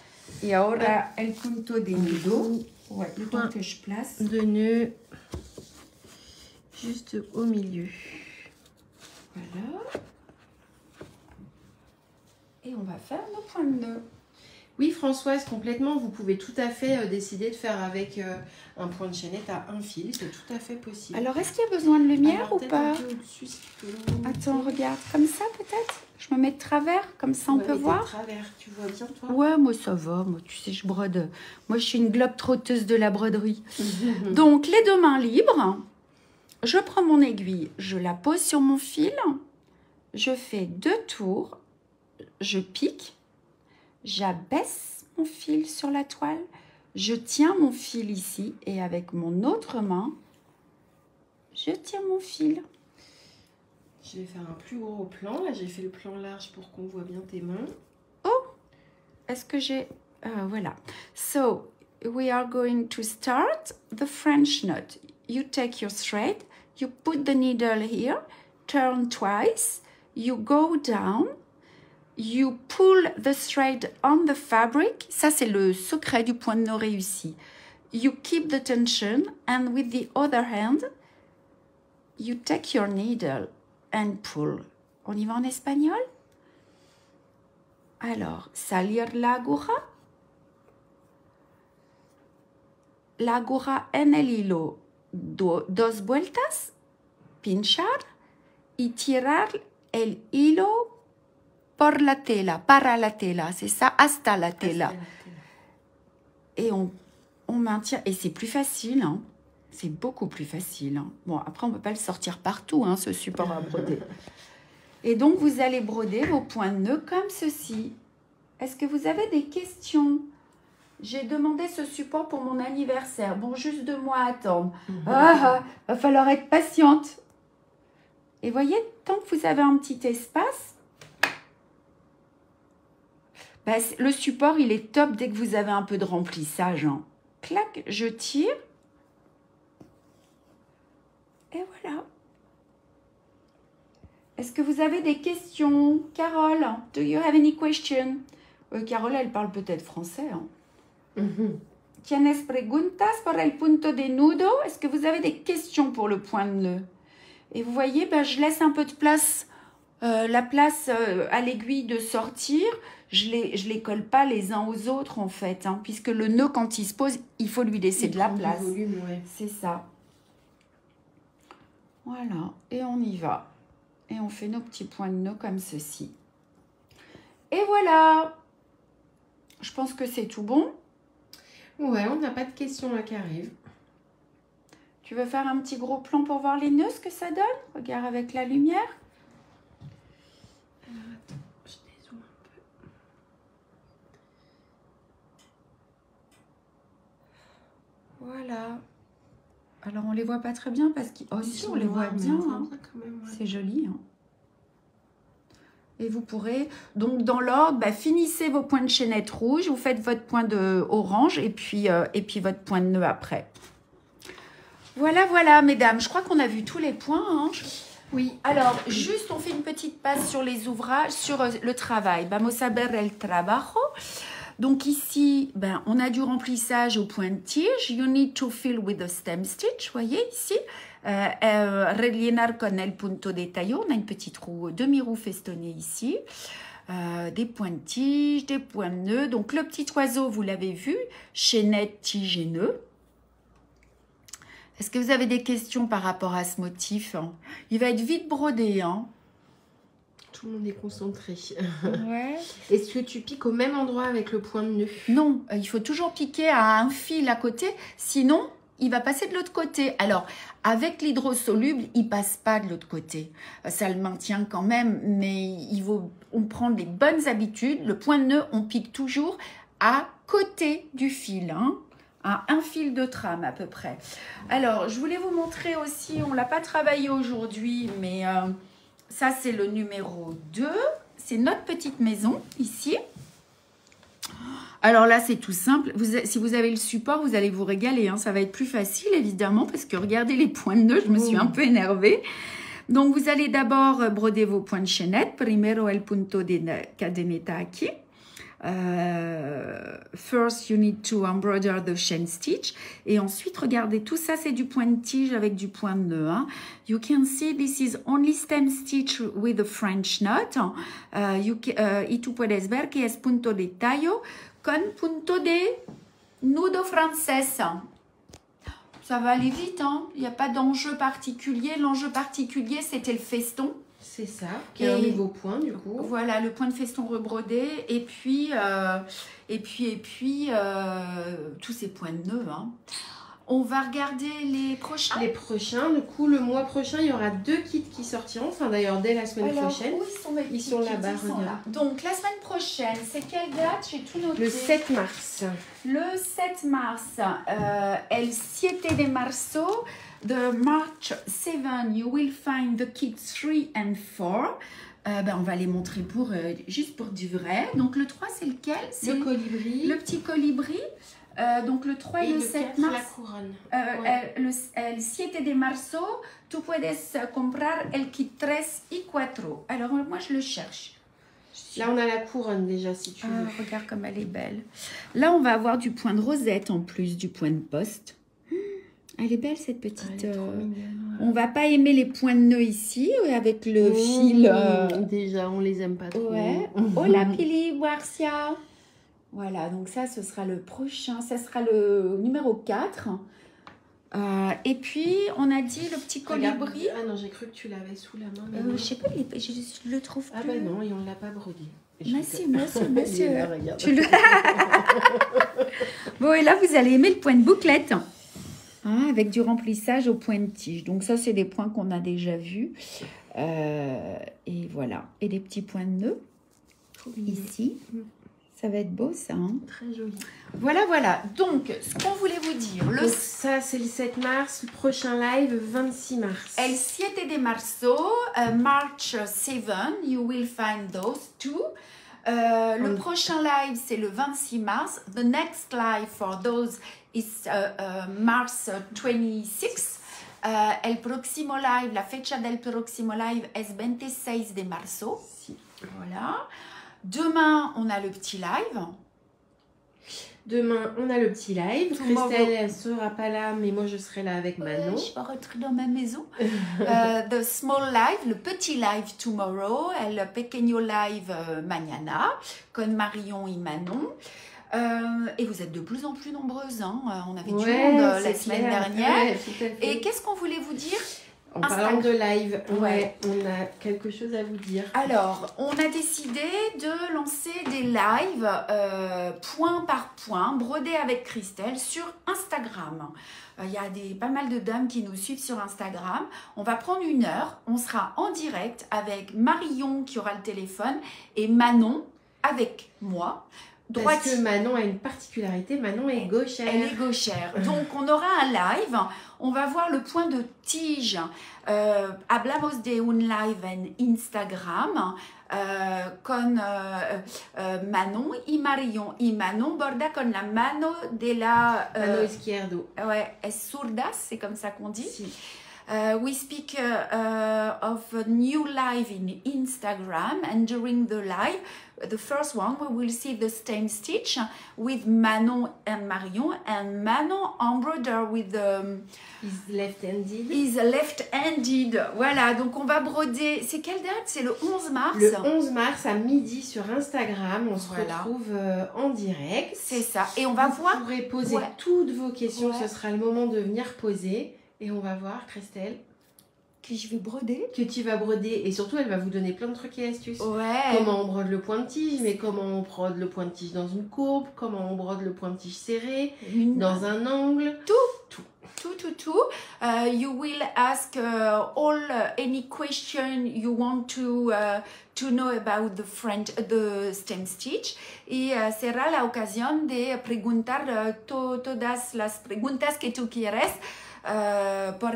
Et ahora el punto de nudo. Ouais, le temps que je place. De nœud juste au milieu. Voilà. Et on va faire nos points de nœud. Oui, Françoise, complètement. Vous pouvez tout à fait décider de faire avec un point de chaînette à un fil. C'est tout à fait possible. Alors, est-ce qu'il y a besoin de lumière Alors, ou peut-être pas? un peu au-dessus, si tu peux le monter. Attends, regarde. Comme ça, peut-être? Je me mets de travers, comme ça on peut Ouais, voir. de travers, tu vois bien, toi? Ouais, moi ça va. Moi, tu sais, je brode. Moi, je suis une globe trotteuse de la broderie. Donc, les deux mains libres. Je prends mon aiguille, je la pose sur mon fil. Je fais 2 tours. Je pique. J'abaisse mon fil sur la toile. Je tiens mon fil ici. Et avec mon autre main, je tiens mon fil. Je vais faire un plus gros plan. Là, j'ai fait le plan large pour qu'on voit bien tes mains. Est-ce que j'ai... voilà. So, we are going to start the French knot. You take your thread, you put the needle here, turn twice, you go down, you pull the thread on the fabric. Ça, c'est le secret du point de nœud réussi. You keep the tension and with the other hand, you take your needle and pull. On y va en espagnol? Alors, salir la aguja. La aguja en el hilo, 2 vueltas, pinchar y tirar el hilo por la tela, para la tela, c'est ça, hasta la tela. Et on maintient, et c'est plus facile, hein. C'est beaucoup plus facile. Hein. Bon, après, on ne peut pas le sortir partout, hein, ce support à broder. Et donc, vous allez broder vos points de nœud comme ceci. Est-ce que vous avez des questions? J'ai demandé ce support pour mon anniversaire. Bon, juste 2 mois à attendre. Va falloir être patiente. Et voyez, tant que vous avez un petit espace, bah, le support, il est top dès que vous avez un peu de remplissage. Hein. Clac, je tire. Et voilà. Est-ce que vous avez des questions? Carole, do you have any question? Carole, elle parle peut-être français. Hein. ¿Tienes preguntas por el punto de nudo? Est-ce que vous avez des questions pour le point de nœud? Et vous voyez, ben, je laisse un peu de place, la place à l'aiguille de sortir. Je les colle pas les uns aux autres en fait, hein, puisque le nœud, quand il se pose, il faut lui laisser de la place. Volume, ouais. C'est ça. Voilà, et on y va. Et on fait nos petits points de nœud comme ceci. Et voilà. Je pense que c'est tout bon. Ouais, on n'a pas de questions là qui arrivent. Tu veux faire un petit gros plan pour voir les nœuds, ce que ça donne? Regarde avec la lumière. Alors, attends, je dézoome un peu. Voilà. Alors, on les voit pas très bien parce qu'on si, on les voit bien. Hein. Quand même, ouais. C'est joli. Hein. Et vous pourrez, donc dans l'ordre, bah, finissez vos points de chaînette rouge, vous faites votre point de orange et puis votre point de nœud après. Voilà, voilà, mesdames. Je crois qu'on a vu tous les points. Hein. Oui, alors, juste, on fait une petite passe sur les ouvrages, sur le travail. Vamos a ver el trabajo. Donc ici, ben, on a du remplissage au point de tige. You need to fill with a stem stitch. Voyez ici, rellenar con el punto de tallo. On a une petite roue, demi-roue festonnée ici. Des points de tige, des points de nœud. Donc le petit oiseau, vous l'avez vu, chaînette, tige et nœud. Est-ce que vous avez des questions par rapport à ce motif? Il va être vite brodé, hein. Tout le monde est concentré. Ouais. Est-ce que tu piques au même endroit avec le point de nœud? Non, il faut toujours piquer à un fil à côté, sinon il va passer de l'autre côté. Alors, avec l'hydrosoluble, il passe pas de l'autre côté. Ça le maintient quand même, mais il faut on prend les bonnes habitudes. Le point de nœud, on pique toujours à côté du fil, hein, à un fil de trame à peu près. Alors, je voulais vous montrer aussi, on l'a pas travaillé aujourd'hui, mais ça, c'est le numéro 2. C'est notre petite maison, ici. Alors là, c'est tout simple. Si vous avez le support, vous allez vous régaler. Hein. Ça va être plus facile, évidemment, parce que regardez les points de nœud, je me suis un peu énervée. Donc, vous allez d'abord broder vos points de chaînette. Primero el punto de cadeneta aquí. First, you need to embroider the chain stitch. Et ensuite, regardez, tout ça, c'est du point de tige avec du point de nœud. Hein. You can see this is only stem stitch with a French knot. Y tú puedes ver que es punto de tallo con punto de nudo francés. Ça va aller vite, hein. Il n'y a pas d'enjeu particulier. L'enjeu particulier, c'était le feston. C'est ça, qui est un nouveau point du coup. Voilà, le point de feston rebrodé. Et puis tous ces points de nœud. Hein. On va regarder les prochains. Les prochains, du coup, le mois prochain, il y aura 2 kits qui sortiront. Enfin, d'ailleurs, dès la semaine prochaine. Où ils sont là-bas. Donc, la semaine prochaine, c'est quelle date? J'ai tout noté. Le 7 mars. Le 7 mars, el 7 de marzo, the March 7, you will find the kits 3 and 4. On va les montrer juste pour du vrai. Donc, le 3, c'est lequel? C'est le colibri. Le petit colibri. Donc le 3 et le 7 mars, la couronne. el 7 de marzo, tú puedes comprar el kit 3 y 4. Alors moi je le cherche. Là on a la couronne déjà si tu veux. Regarde comme elle est belle. Là on va avoir du point de rosette en plus du point de poste. Elle est belle cette petite. Elle est trop mignonne, ouais. On va pas aimer les points de nœud ici avec le fil. Déjà on les aime pas trop. Ouais. Hola Pili, Warsia. Voilà, donc ça, ce sera le prochain. Ça sera le numéro 4. Et puis, on a dit le petit colibri. Ah non, j'ai cru que tu l'avais sous la main. Je ne sais pas, je le trouve plus. Ah ben non, et on ne l'a pas brodé. Monsieur. Bon, et là, vous allez aimer le point de bouclette. Hein, avec du remplissage au point de tige. Donc ça, c'est des points qu'on a déjà vus. Et voilà. Et des petits points de nœud. Ici. Ça va être beau, ça. Hein? Très joli. Voilà. Donc, ce qu'on voulait vous dire. Donc, ça, c'est le 7 mars. Le prochain live, 26 mars. El 7 de marzo, March 7. You will find those two. Le prochain live, c'est le 26 mars. The next live for those is March 26. El próximo live, la fecha del próximo live es 26 de marzo. Voilà. Demain, on a le petit live. Demain, on a le petit live. Christelle, elle ne sera pas là, mais moi, je serai là avec Manon. Je vais rentrer dans ma maison. The small live, le petit live tomorrow. El pequeño live mañana. Con Marion et Manon. Et vous êtes de plus en plus nombreuses. Hein. On avait du monde la semaine dernière. Ouais, et qu'est-ce qu'on voulait vous dire? En parlant de live, on a quelque chose à vous dire. Alors, on a décidé de lancer des lives point par point, brodés avec Christelle sur Instagram. Il y a pas mal de dames qui nous suivent sur Instagram. On va prendre 1 heure, on sera en direct avec Marion qui aura le téléphone et Manon avec moi. Parce que Manon a une particularité, Manon est gauchère. Elle est gauchère. Donc, on aura un live. On va voir le point de tige. Hablamos de un live en Instagram con Manon y Marion. Y Manon borda con la mano de la... mano izquierdo. Ouais, es zurda, c'est comme ça qu'on dit. Si. We speak of a new live in Instagram, and during the live, the first one, we will see the stem stitch with Manon and Marion, and Manon embroider with the... Is left-handed. Is left-handed. Voilà, donc on va broder. C'est quelle date? C'est le 11 mars. Le 11 mars à midi sur Instagram, on se retrouve en direct. C'est ça, et on va voir... Vous pourrez poser toutes vos questions, ce sera le moment de venir poser. Et on va voir, Christelle, que je vais broder. Que tu vas broder. Et surtout, elle va vous donner plein de trucs et astuces. Ouais. Comment on brode le point de tige, mais comment on brode le point de tige dans une courbe, comment on brode le point de tige serré, dans un angle. Tout. You will ask all any question you want to know about the stem stitch y será la ocasión de preguntar todas las preguntas que tú quieres por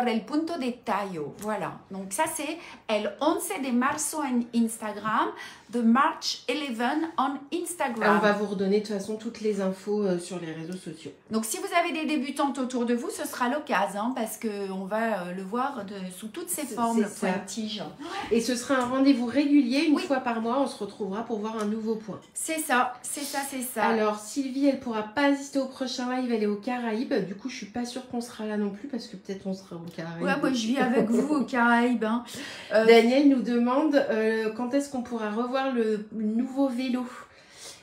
el punto de tallo. Voilà, donc ça c'est el 11 de marzo en Instagram, the March 11 on Instagram. On va vous redonner de toute façon toutes les infos sur les réseaux sociaux. Donc si vous avez des débutantes autour de vous, ce sera l'occasion parce qu'on va le voir sous toutes ses formes, le point-tige. Et ce sera un rendez-vous régulier, une fois par mois, on se retrouvera pour voir un nouveau point. C'est ça, c'est ça, c'est ça. Alors Sylvie, elle pourra pas assister au prochain live, elle est aux Caraïbes, du coup je suis pas sûre qu'on sera là non plus parce que peut-être on sera aux Caraïbes. Ouais, moi je vis avec vous aux Caraïbes. Hein. Daniel nous demande quand est-ce qu'on pourra revoir le nouveau vélo.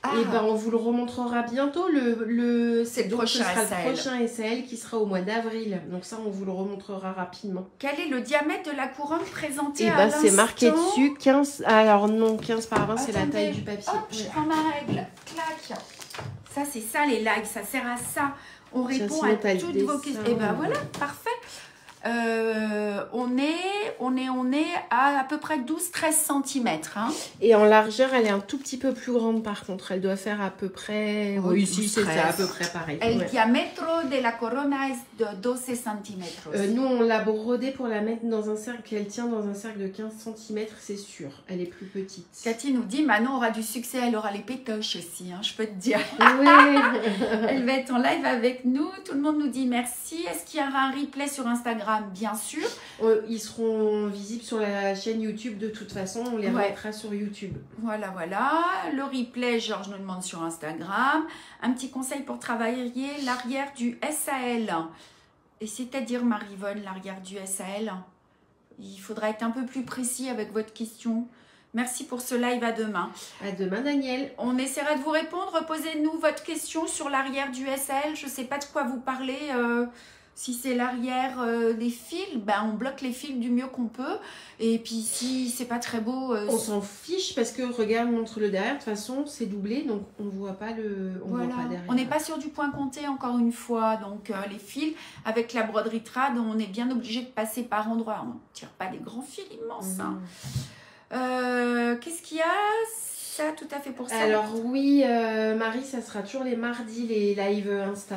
Et ben on vous le remontrera bientôt. C'est le prochain ce sera SAL. le prochain SAL qui sera au mois d'avril. Donc ça, on vous le remontrera rapidement. Quel est le diamètre de la couronne présentée à l'instant? C'est marqué dessus 15. Alors non, 15 par 20, c'est la taille du papier. Hop, je prends ma règle. Clac. Ça, c'est ça les lives. Ça sert à ça. On répond à toutes vos questions. Et ben voilà, parfait. On est à peu près 12-13 cm. Hein. Et en largeur, elle est un tout petit peu plus grande par contre. Elle doit faire à peu près... Oui, ici, c'est ça, à peu près pareil. El diámetro de la corona est de 12 cm. Nous, on l'a brodée pour la mettre dans un cercle. Elle tient dans un cercle de 15 cm, c'est sûr. Elle est plus petite. Cathy nous dit, Manon aura du succès, elle aura les pétoches aussi, hein, je peux te dire. Oui. Elle va être en live avec nous. Tout le monde nous dit merci. Est-ce qu'il y aura un replay sur Instagram? Bien sûr. Ils seront visibles sur la chaîne YouTube de toute façon. On les remettra sur YouTube. Voilà, voilà. Le replay, Georges nous demande sur Instagram. Un petit conseil pour travailler l'arrière du SAL. Et c'est-à-dire, Marie-Vonne, l'arrière du SAL. Il faudra être un peu plus précis avec votre question. Merci pour ce live, à demain. À demain, Daniel. On essaiera de vous répondre. Posez-nous votre question sur l'arrière du SAL. Je ne sais pas de quoi vous parlez. Si c'est l'arrière des fils, ben on bloque les fils du mieux qu'on peut. Et puis si c'est pas très beau... on s'en fiche parce que regarde, montre le derrière. De toute façon, c'est doublé, donc on ne voit pas le voit pas derrière. On n'est pas sur du point compté encore une fois. Donc les fils, avec la broderie trad, on est bien obligé de passer par endroits. On ne tire pas des grands fils immenses. Hein. Qu'est-ce qu'il y a? Ça, tout à fait pour ça. Alors oui, Marie, ça sera toujours les mardis, les lives Insta.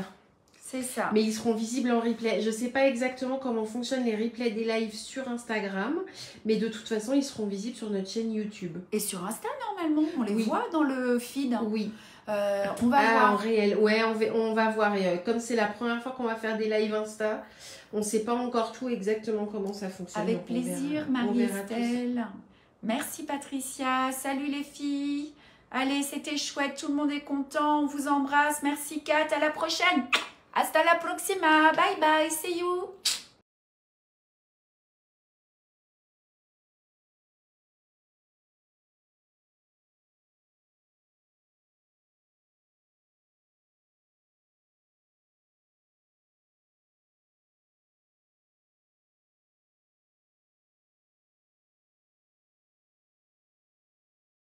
C'est ça. Mais ils seront visibles en replay. Je ne sais pas exactement comment fonctionnent les replays des lives sur Instagram, mais de toute façon, ils seront visibles sur notre chaîne YouTube. Et sur Insta, normalement, on les voit dans le feed. Oui. On va voir. En réel, ouais, on va voir. Et, comme c'est la première fois qu'on va faire des lives Insta, on ne sait pas encore tout exactement comment ça fonctionne. Avec plaisir, Marie-Estelle. Merci, Patricia. Salut les filles. Allez, c'était chouette. Tout le monde est content. On vous embrasse. Merci, Kat. À la prochaine. Hasta la próxima. Bye bye. See you.